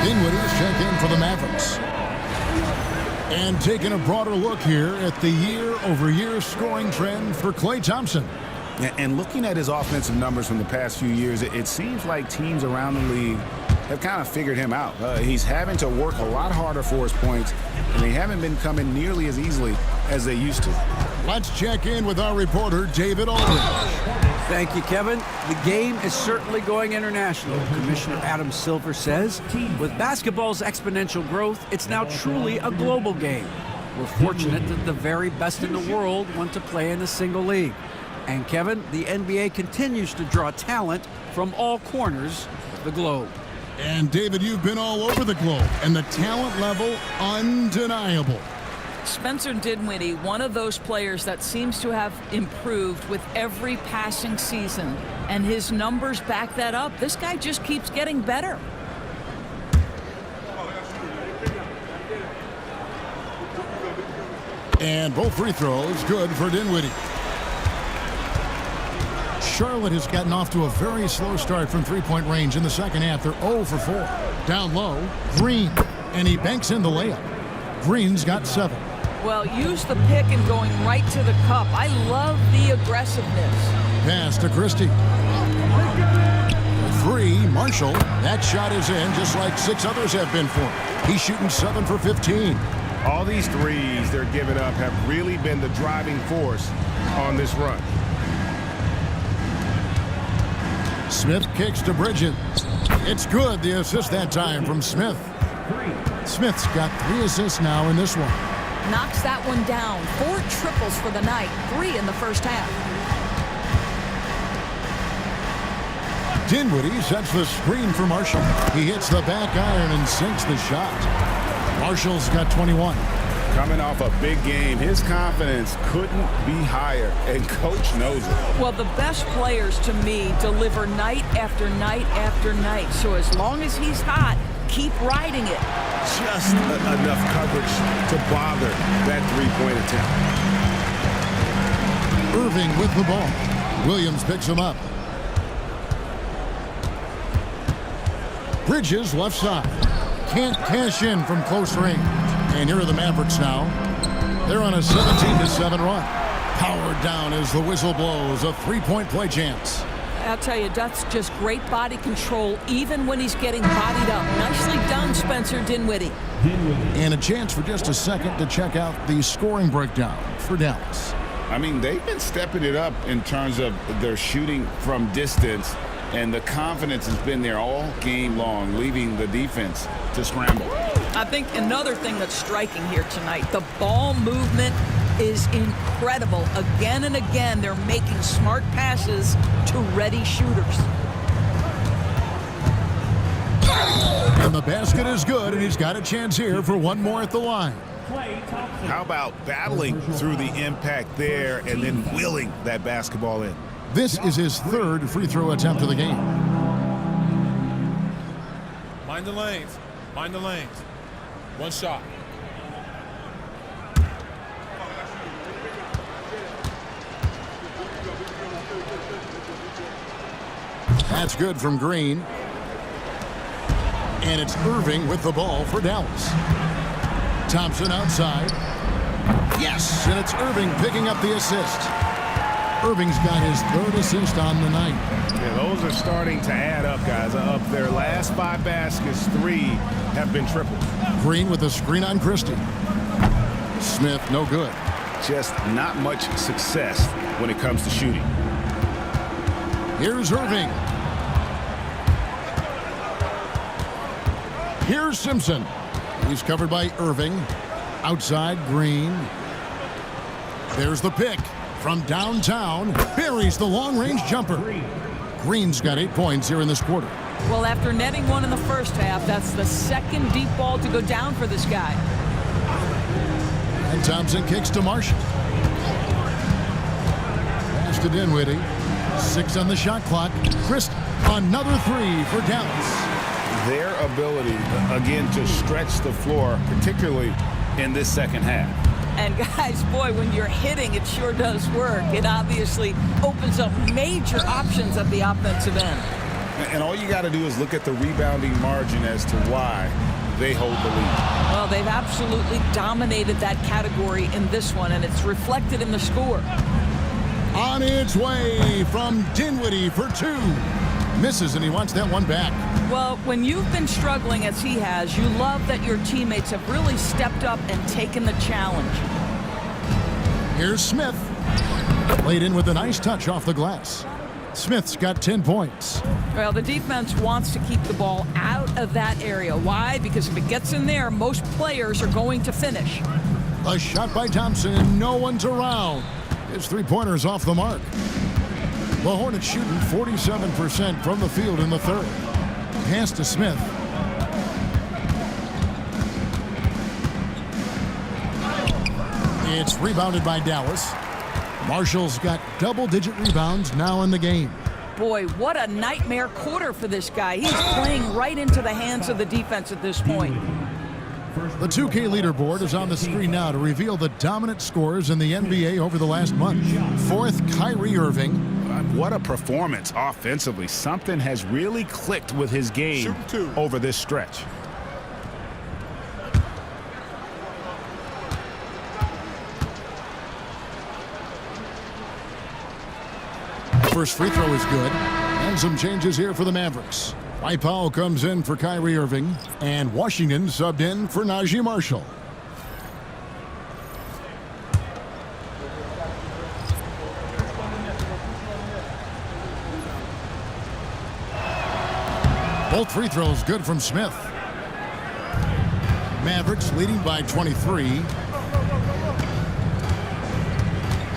Dinwiddie's check in for the Mavericks. And taking a broader look here at the year-over-year scoring trend for Klay Thompson. And looking at his offensive numbers from the past few years, it seems like teams around the league have kind of figured him out. He's having to work a lot harder for his points, and they haven't been coming nearly as easily as they used to. Let's check in with our reporter, David Aldridge. Thank you, Kevin. The game is certainly going international. Commissioner Adam Silver says, with basketball's exponential growth, it's now truly a global game. We're fortunate that the very best in the world want to play in a single league. And Kevin, the NBA continues to draw talent from all corners of the globe. And David, you've been all over the globe, and the talent level undeniable. Spencer Dinwiddie, one of those players that seems to have improved with every passing season, and his numbers back that up. This guy just keeps getting better. And both free throws good for Dinwiddie. Charlotte has gotten off to a very slow start from three-point range in the second half. They're 0 for 4. Down low, Green, and he banks in the layup. Green's got 7. Well, use the pick and going right to the cup. I love the aggressiveness. Pass to Christie. 3, Marshall. That shot is in just like 6 others have been for him. He's shooting 7 for 15. All these threes they're giving up have really been the driving force on this run. Smith kicks to Bridges. It's good, the assist that time from Smith. Smith's got 3 assists now in this one. Knocks that one down. 4 triples for the night. 3 in the first half. Dinwiddie sets the screen for Marshall. He hits the back iron and sinks the shot. Marshall's got 21. Coming off a big game, his confidence couldn't be higher, and coach knows it. Well, the best players to me deliver night after night after night. So as long as he's hot, keep riding it. Just enough coverage to bother that three-point attempt. Irving with the ball. Williams picks him up. Bridges left side. Can't cash in from close range. And here are the Mavericks now. They're on a 17-7 run. Powered down as the whistle blows. A three-point play chance. I'll tell you, that's just great body control, even when he's getting bodied up. Nicely done, Spencer Dinwiddie. And a chance for just a second to check out the scoring breakdown for Dallas. I mean, they've been stepping it up in terms of their shooting from distance, and the confidence has been there all game long, leaving the defense to scramble. I think another thing that's striking here tonight, the ball movement is incredible. Again and again, they're making smart passes to ready shooters. And the basket is good, and he's got a chance here for one more at the line. How about battling through the impact there and then wheeling that basketball in? This is his third free throw attempt of the game. Mind the lanes. Mind the lanes. One shot. That's good from Green. And it's Irving with the ball for Dallas. Thompson outside. Yes, and it's Irving picking up the assist. Irving's got his third assist on the night. Yeah, those are starting to add up, guys. Of their last 5 baskets, 3 have been triple. Green with a screen on Christie. Smith, no good. Just not much success when it comes to shooting. Here's Irving. Here's Simpson. He's covered by Irving. Outside, Green. There's the pick from downtown. Buries the long-range jumper. Green's got 8 points here in this quarter. Well, after netting one in the first half, that's the second deep ball to go down for this guy. And Thompson kicks to Marshall. Pass to Dinwiddie. 6 on the shot clock. Christ, another 3 for Dallas. Their ability, again, to stretch the floor, particularly in this second half. And guys, boy, when you're hitting, it sure does work. It obviously opens up major options at the offensive end. And all you got to do is look at the rebounding margin as to why they hold the lead. Well, they've absolutely dominated that category in this one, and it's reflected in the score. On its way from Dinwiddie for 2. Misses, and he wants that one back. Well, when you've been struggling as he has, you love that your teammates have really stepped up and taken the challenge. Here's Smith. Played in with a nice touch off the glass. Smith's got 10 points. Well, the defense wants to keep the ball out of that area. Why? Because if it gets in there, most players are going to finish. A shot by Thompson, and no one's around. His three-pointer's off the mark. The Hornets shooting 47% from the field in the third. Pass to Smith. It's rebounded by Dallas. Marshall's got double-digit rebounds now in the game. Boy, what a nightmare quarter for this guy. He's playing right into the hands of the defense at this point. The 2K leaderboard is on the screen now to reveal the dominant scores in the NBA over the last month. 4th, Kyrie Irving. What a performance offensively. Something has really clicked with his game over this stretch. First free throw is good. And some changes here for the Mavericks. Dwight Powell comes in for Kyrie Irving. And Washington subbed in for Najee Marshall. Both free throws good from Smith. Mavericks leading by 23.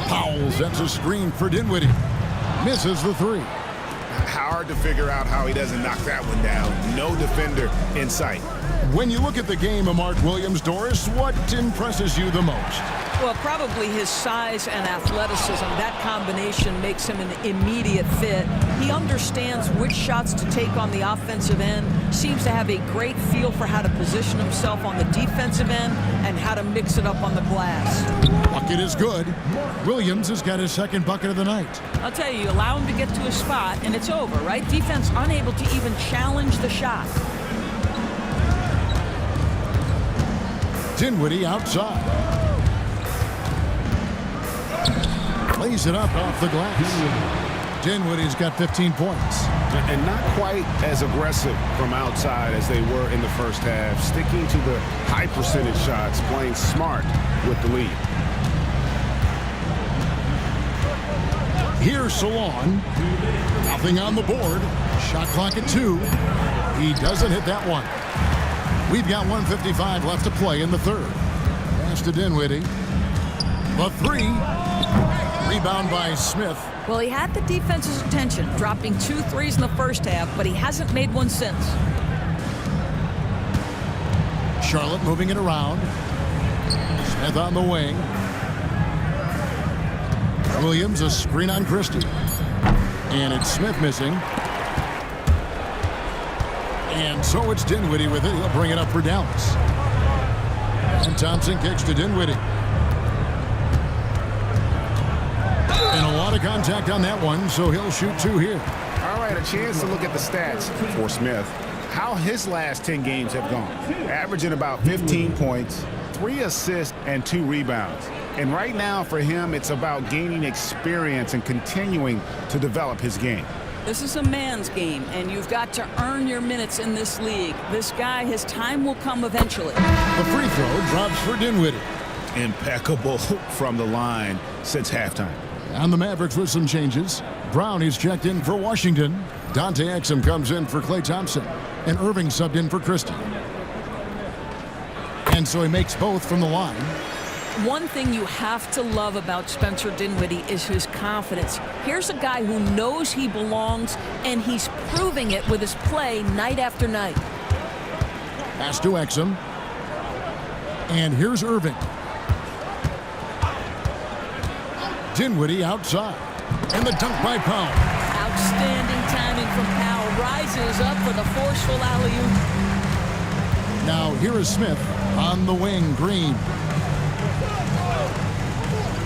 Powell sets a screen for Dinwiddie. Misses the 3. Hard to figure out how he doesn't knock that one down. No defender in sight. When you look at the game of Mark Williams, Doris, what impresses you the most? Well, probably his size and athleticism. That combination makes him an immediate fit. He understands which shots to take on the offensive end, seems to have a great feel for how to position himself on the defensive end and how to mix it up on the glass. Bucket is good. Williams has got his second bucket of the night. I'll tell you, allow him to get to a spot and it's over, right? Defense unable to even challenge the shot. Dinwiddie outside. lays it up off the glass. Dinwiddie's got 15 points. And not quite as aggressive from outside as they were in the first half, sticking to the high percentage shots, playing smart with the lead. Here's Salon. Nothing on the board. Shot clock at 2. He doesn't hit that one. We've got 1:55 left to play in the third. Pass to Dinwiddie. The 3. Rebound by Smith. Well, he had the defense's attention, dropping 2 threes in the first half, but he hasn't made one since. Charlotte moving it around. Smith on the wing. Williams, a screen on Christie. And it's Smith missing. And so it's Dinwiddie with it. He'll bring it up for Dallas. And Thompson kicks to Dinwiddie. And a lot of contact on that one, so he'll shoot 2 here. All right, a chance to look at the stats for Smith. How his last 10 games have gone. Averaging about 15 points, 3 assists, and 2 rebounds. And right now for him, it's about gaining experience and continuing to develop his game. This is a man's game, and you've got to earn your minutes in this league. This guy, his time will come eventually. The free throw drops for Dinwiddie. Impeccable from the line since halftime. And the Mavericks with some changes. Brown is checked in for Washington. Dante Exum comes in for Klay Thompson. And Irving subbed in for Christie. And so he makes both from the line. One thing you have to love about Spencer Dinwiddie is his confidence. Here's a guy who knows he belongs, and he's proving it with his play night after night. Pass to Exum. And here's Irving. Dinwiddie outside. And the dunk by Powell. Outstanding timing from Powell. Rises up for the forceful alley-oop. Now here is Smith on the wing. Green.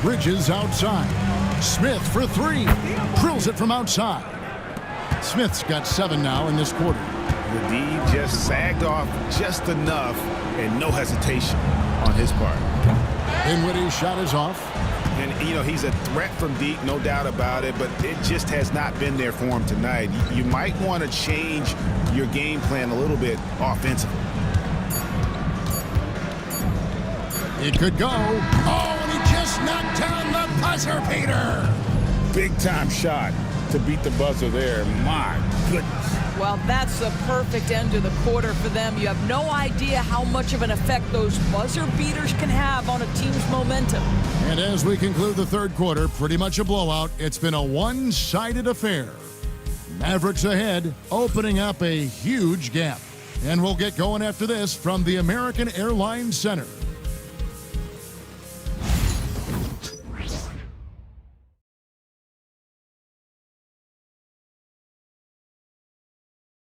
Bridges outside. Smith for 3. Drills it from outside. Smith's got 7 now in this quarter. The D just sagged off just enough and no hesitation on his part. Dinwiddie's shot is off. And, you know, he's a threat from deep, no doubt about it, but it just has not been there for him tonight. You might want to change your game plan a little bit offensively. It could go. Oh, and he just knocked down the buzzer beater. Big time shot to beat the buzzer there. My goodness. Well, that's the perfect end to the quarter for them. You have no idea how much of an effect those buzzer beaters can have on a team's momentum. And as we conclude the third quarter, pretty much a blowout. It's been a one-sided affair. Mavericks ahead, opening up a huge gap. And we'll get going after this from the American Airlines Center.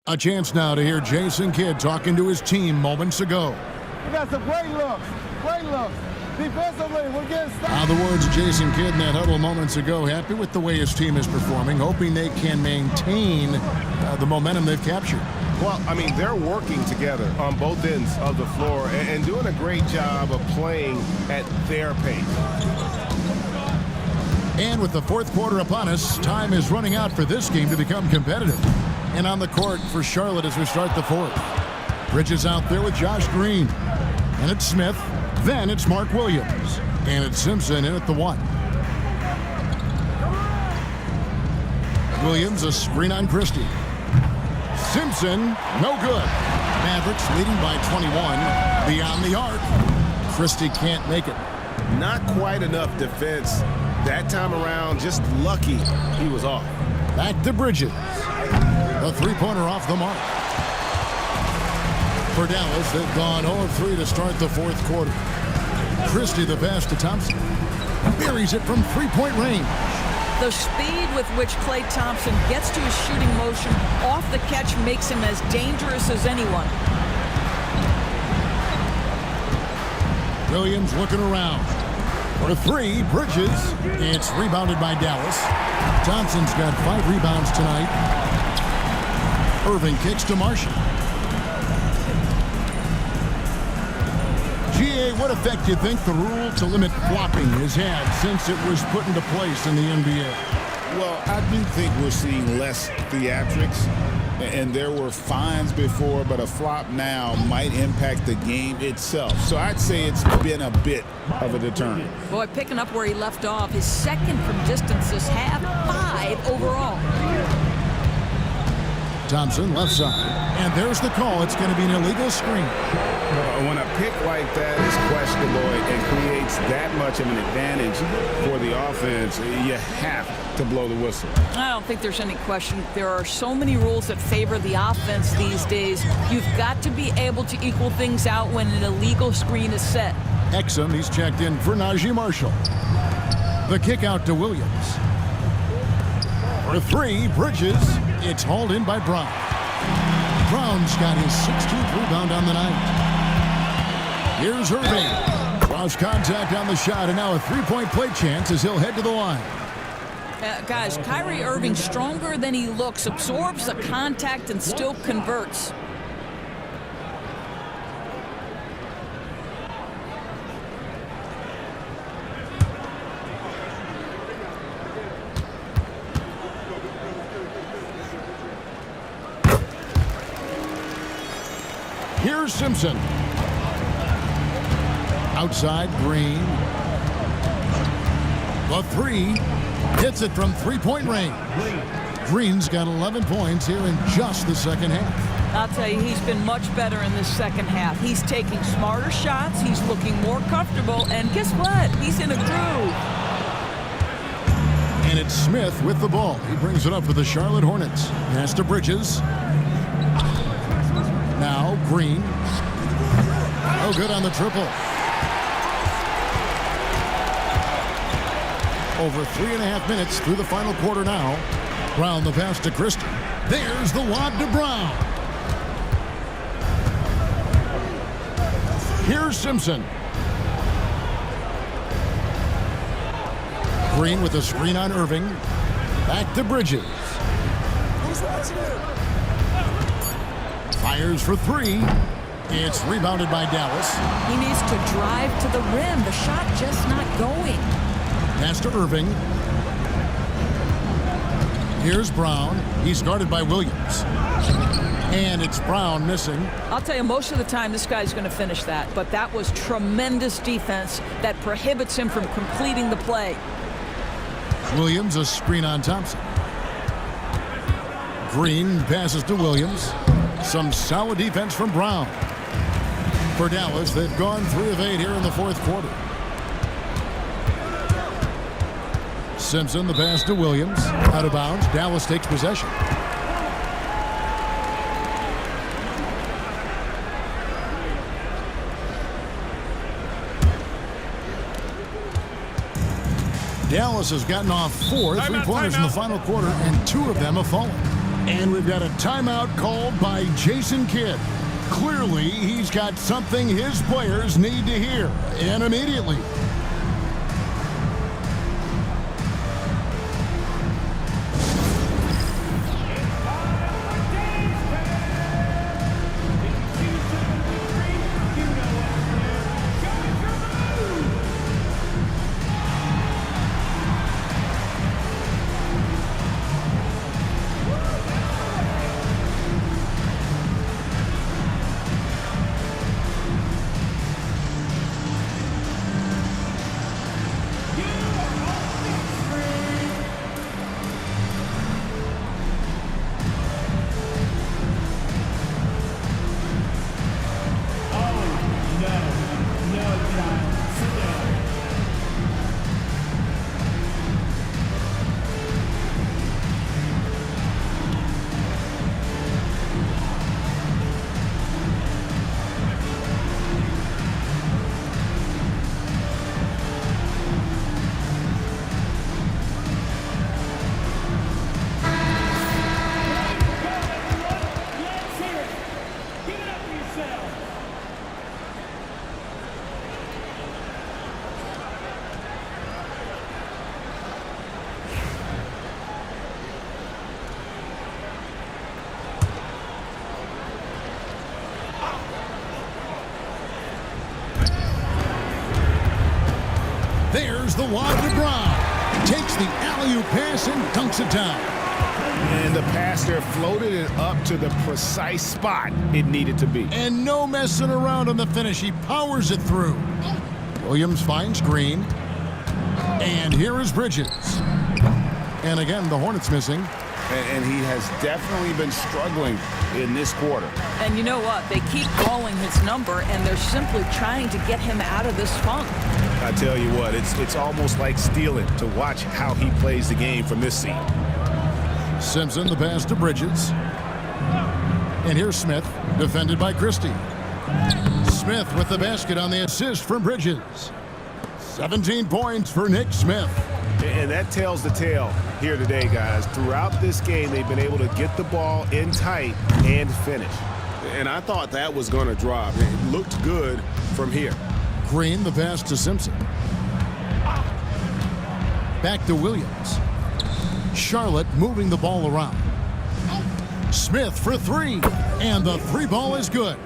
A chance now to hear Jason Kidd talking to his team moments ago. We got some great looks. Defensively, we're getting stuck. Now the words of Jason Kidd in that huddle moments ago. Happy with the way his team is performing, hoping they can maintain the momentum they've captured. Well, I mean, they're working together on both ends of the floor and doing a great job of playing at their pace. And with the fourth quarter upon us, time is running out for this game to become competitive. And on the court for Charlotte as we start the fourth. Bridges out there with Josh Green. And it's Smith. Then it's Mark Williams. And it's Simpson in at the 1. Williams, a screen on Christie. Simpson, no good. Mavericks leading by 21. Beyond the arc. Christie can't make it. Not quite enough defense that time around. Just lucky he was off. Back to Bridges. A three-pointer off the mark. For Dallas, they've gone 0-3 to start the fourth quarter. Christie the pass to Thompson. Buries it from three-point range. The speed with which Klay Thompson gets to his shooting motion off the catch makes him as dangerous as anyone. Williams looking around. For 3, Bridges. It's rebounded by Dallas. Thompson's got 5 rebounds tonight. Irving kicks to Marshall. GA, what effect do you think the rule to limit flopping has had since it was put into place in the NBA? Well, I do think we're seeing less theatrics, and there were fines before, but a flop now might impact the game itself. So I'd say it's been a bit of a deterrent. Boy, picking up where he left off, his second from distance this half, 5 overall. Thompson, left side. And there's the call. It's going to be an illegal screen. When a pick like that is questionable and creates that much of an advantage for the offense, you have to blow the whistle. I don't think there's any question. There are so many rules that favor the offense these days. You've got to be able to equal things out when an illegal screen is set. Exum, he's checked in for Najee Marshall. The kick out to Williams. For 3, Bridges. It's hauled in by Brown. Brown's got his 16th rebound on the night. Here's Irving. Lost contact on the shot, and now a three-point play chance as he'll head to the line. Guys, Kyrie Irving, stronger than he looks, absorbs the contact and still converts. Here's Simpson. Outside, Green. The 3 hits it from three-point range. Green's got 11 points here in just the second half. I'll tell you, he's been much better in this second half. He's taking smarter shots. He's looking more comfortable. And guess what? He's in a groove. And it's Smith with the ball. He brings it up for the Charlotte Hornets. Pass to Bridges. Now Green. No good on the triple. Over 3.5 minutes through the final quarter now. Brown the pass to Christie. There's the lob to Brown. Here's Simpson. Green with a screen on Irving. Back to Bridges. Fires for 3. It's rebounded by Dallas. He needs to drive to the rim. The shot just not going. Pass to Irving. Here's Brown. He's guarded by Williams. And it's Brown missing. I'll tell you, most of the time this guy's going to finish that. But that was tremendous defense that prohibits him from completing the play. Williams, a screen on Thompson. Green passes to Williams. Some solid defense from Brown. For Dallas, they've gone 3 of 8 here in the fourth quarter. Simpson, the pass to Williams. Out of bounds. Dallas takes possession. Dallas has gotten off 4 3-pointers in the final quarter, and 2 of them have fallen. And we've got a timeout called by Jason Kidd. Clearly, he's got something his players need to hear, and immediately. There's the lob to Brown. Takes the alley-oop pass and dunks it down. And the pass there floated it up to the precise spot it needed to be. And no messing around on the finish. He powers it through. Williams finds Green. And here is Bridges. And again, the Hornets missing. And he has definitely been struggling in this quarter. And you know what? They keep calling his number, and they're simply trying to get him out of this funk. I tell you what, it's almost like stealing to watch how he plays the game from this seat. Simpson, the pass to Bridges. And here's Smith, defended by Christie. Smith with the basket on the assist from Bridges. 17 points for Nick Smith. And that tells the tale here today, guys. Throughout this game, they've been able to get the ball in tight and finish. And I thought that was going to drop. It looked good from here. Green, the pass to Simpson. Back to Williams. Charlotte moving the ball around. Smith for three. And the three ball is good.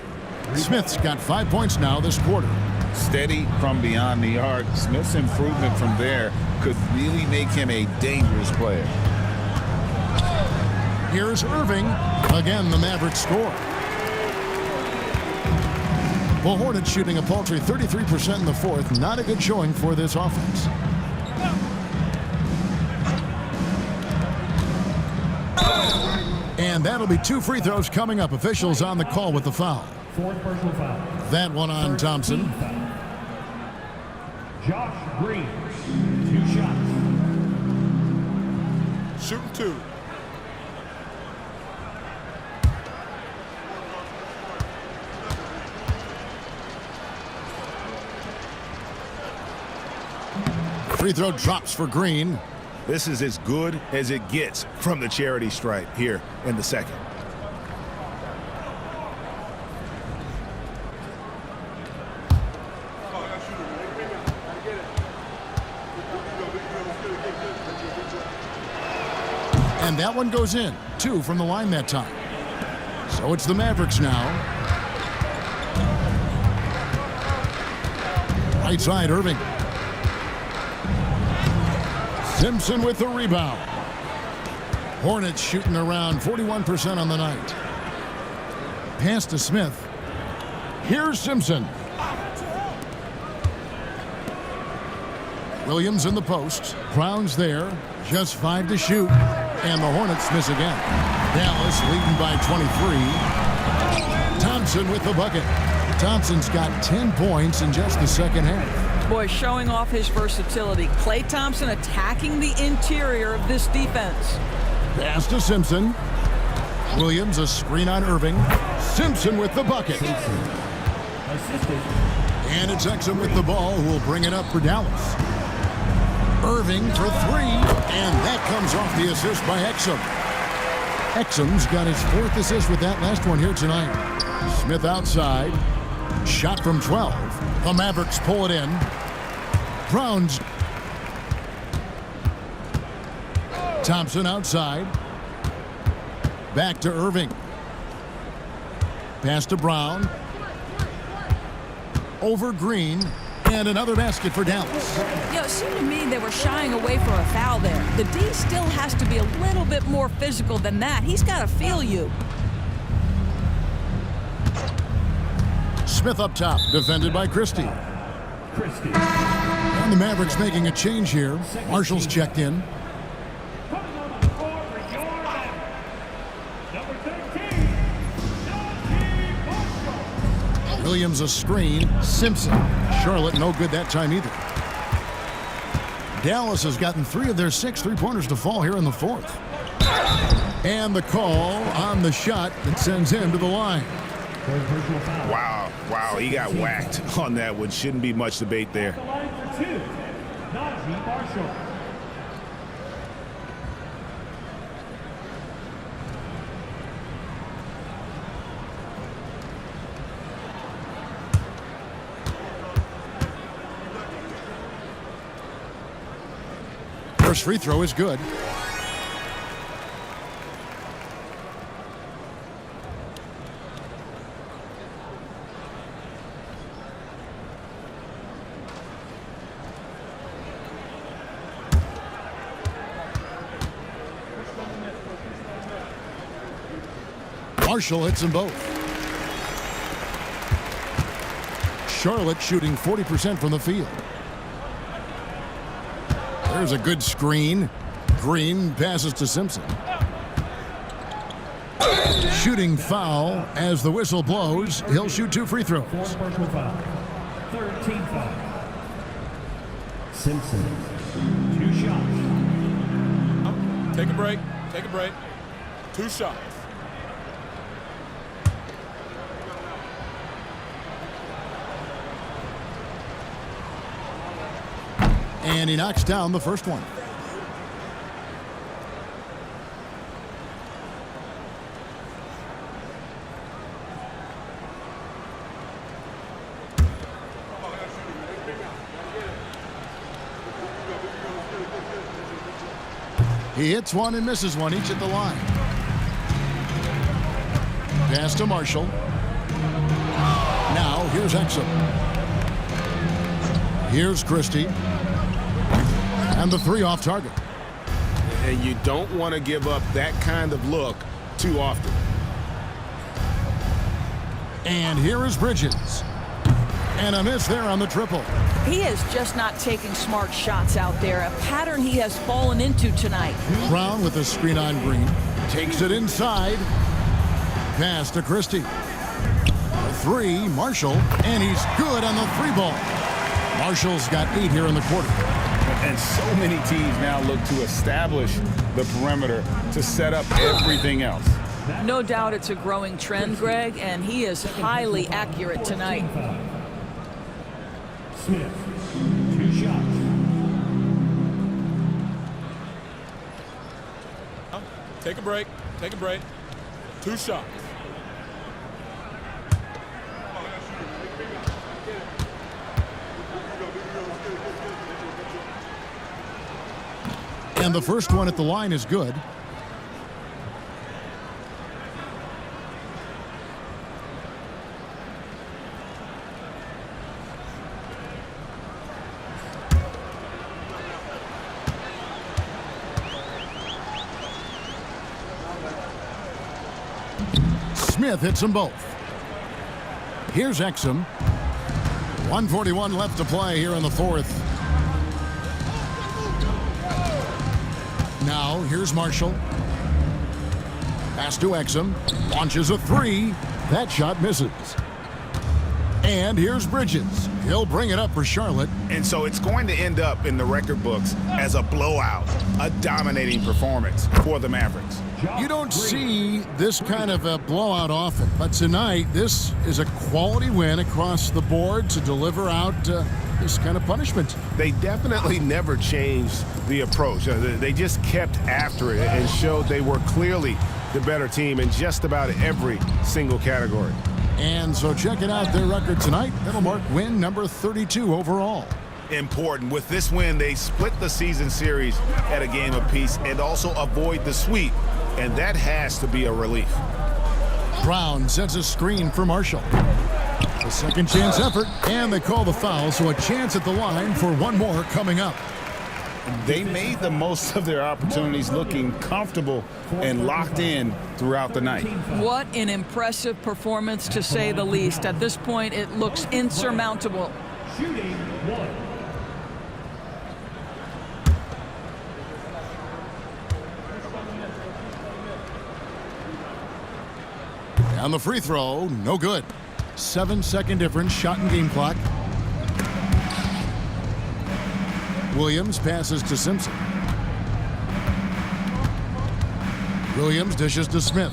Smith's got 5 points now this quarter. Steady from beyond the arc. Smith's improvement from there could really make him a dangerous player. Here's Irving. Again, the Mavericks score. The Hornets shooting a paltry 33% in the fourth. Not a good showing for this offense. And that'll be 2 free throws coming up. Officials on the call with the foul. Fourth personal foul. That one on Thompson. Josh Green, 2 shots. Shooting 2. Free throw drops for Green. This is as good as it gets from the charity stripe here in the second. And that one goes in. 2 from the line that time. So it's the Mavericks now. Right side, Irving. Simpson with the rebound. Hornets shooting around 41% on the night. Pass to Smith. Here's Simpson. Williams in the post. Brown's there. Just 5 to shoot. And the Hornets miss again. Dallas leading by 23. Thompson with the bucket. Thompson's got 10 points in just the second half. Boy, showing off his versatility. Klay Thompson attacking the interior of this defense. Pass to Simpson. Williams a screen on Irving. Simpson with the bucket. And it's Exum with the ball who will bring it up for Dallas. Irving for 3, and that comes off the assist by Exum. Exum's got his 4th assist with that last one here tonight. Smith outside. Shot from 12. The Mavericks pull it in. Brown's. Thompson outside. Back to Irving. Pass to Brown. Over Green. And another basket for Dallas. You know, it seemed to me they were shying away from a foul there. The D still has to be a little bit more physical than that. He's got to feel you. Smith up top, defended by Christie. And the Mavericks making a change here. Marshall's checked in. Williams a screen. Simpson. Charlotte no good that time either. Dallas has gotten 3 of their 6 3-pointers to fall here in the fourth. And the call on the shot that sends him to the line. Wow, he got whacked on that one. Shouldn't be much debate there. First free throw is good. Marshall hits them both. Charlotte shooting 40% from the field. There's a good screen. Green passes to Simpson. Shooting foul as the whistle blows. He'll shoot 2 free throws. Third team foul. Simpson, 2 shots. Take a break. Take a break. 2 shots. And he knocks down the first one. He hits one and misses one, each at the line. Pass to Marshall. Now here's Exum. Here's Christie. And the 3 off target. And you don't want to give up that kind of look too often. And here is Bridges. And a miss there on the triple. He is just not taking smart shots out there, a pattern he has fallen into tonight. Brown with the screen on Green. Takes it inside. Pass to Christie. A 3, Marshall, and he's good on the 3 ball. Marshall's got 8 here in the quarter. And so many teams now look to establish the perimeter to set up everything else. No doubt it's a growing trend, Greg, and he is highly accurate tonight. Smith, 2 shots. Take a break. Take a break. 2 shots. And the first one at the line is good. Smith hits them both. Here's Exum. 1:41 left to play here in the 4th. Now here's Marshall. Pass to Exum. Launches a 3. That shot misses. And here's Bridges. He'll bring it up for Charlotte. And so it's going to end up in the record books as a blowout, a dominating performance for the Mavericks. You don't see this kind of a blowout often, but tonight this is a quality win across the board to deliver out this kind of punishment. They definitely never changed the approach. They just kept after it and showed they were clearly the better team in just about every single category. And so checking out their record tonight, that'll mark win number 32 overall. Important. With this win, they split the season series at a game apiece and also avoid the sweep, and that has to be a relief. Brown sets a screen for Marshall. A second chance effort, and they call the foul, so a chance at the line for one more coming up. They made the most of their opportunities, looking comfortable and locked in throughout the night. What an impressive performance, to say the least. At this point, it looks insurmountable. Shooting 1. On the free throw, no good. 7-second difference, shot and game clock. Williams passes to Simpson. Williams dishes to Smith.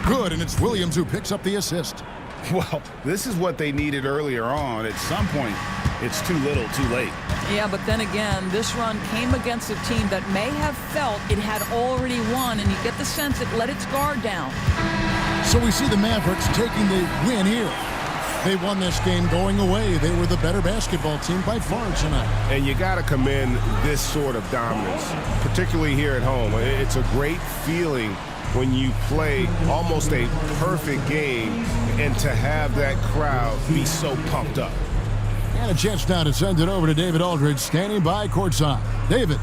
Good, and it's Williams who picks up the assist. Well, this is what they needed earlier on. At some point, it's too little, too late. Yeah, but then again, this run came against a team that may have felt it had already won, and you get the sense it let its guard down. So we see the Mavericks taking the win here. They won this game going away. They were the better basketball team by far tonight. And you got to commend this sort of dominance, particularly here at home. It's a great feeling when you play almost a perfect game and to have that crowd be so pumped up. And a chance now to send it over to David Aldridge, standing by courtside. David.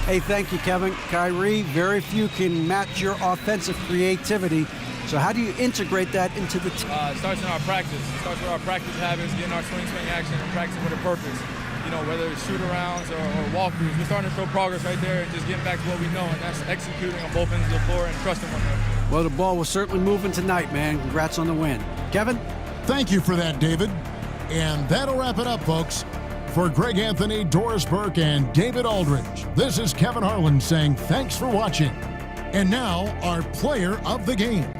Hey, thank you, Kevin. Kyrie, very few can match your offensive creativity. So how do you integrate that into the team? It starts in our practice. It starts with our practice habits, getting our swing action, and practicing with a purpose. You know, whether it's shoot-arounds or walkthroughs, we're starting to show progress right there and just getting back to what we know, and that's executing on both ends of the floor and trusting one another. Well, the ball was certainly moving tonight, man. Congrats on the win. Kevin? Thank you for that, David. And that'll wrap it up, folks. For Greg Anthony, Doris Burke, and David Aldridge, this is Kevin Harlan saying thanks for watching. And now, our player of the game.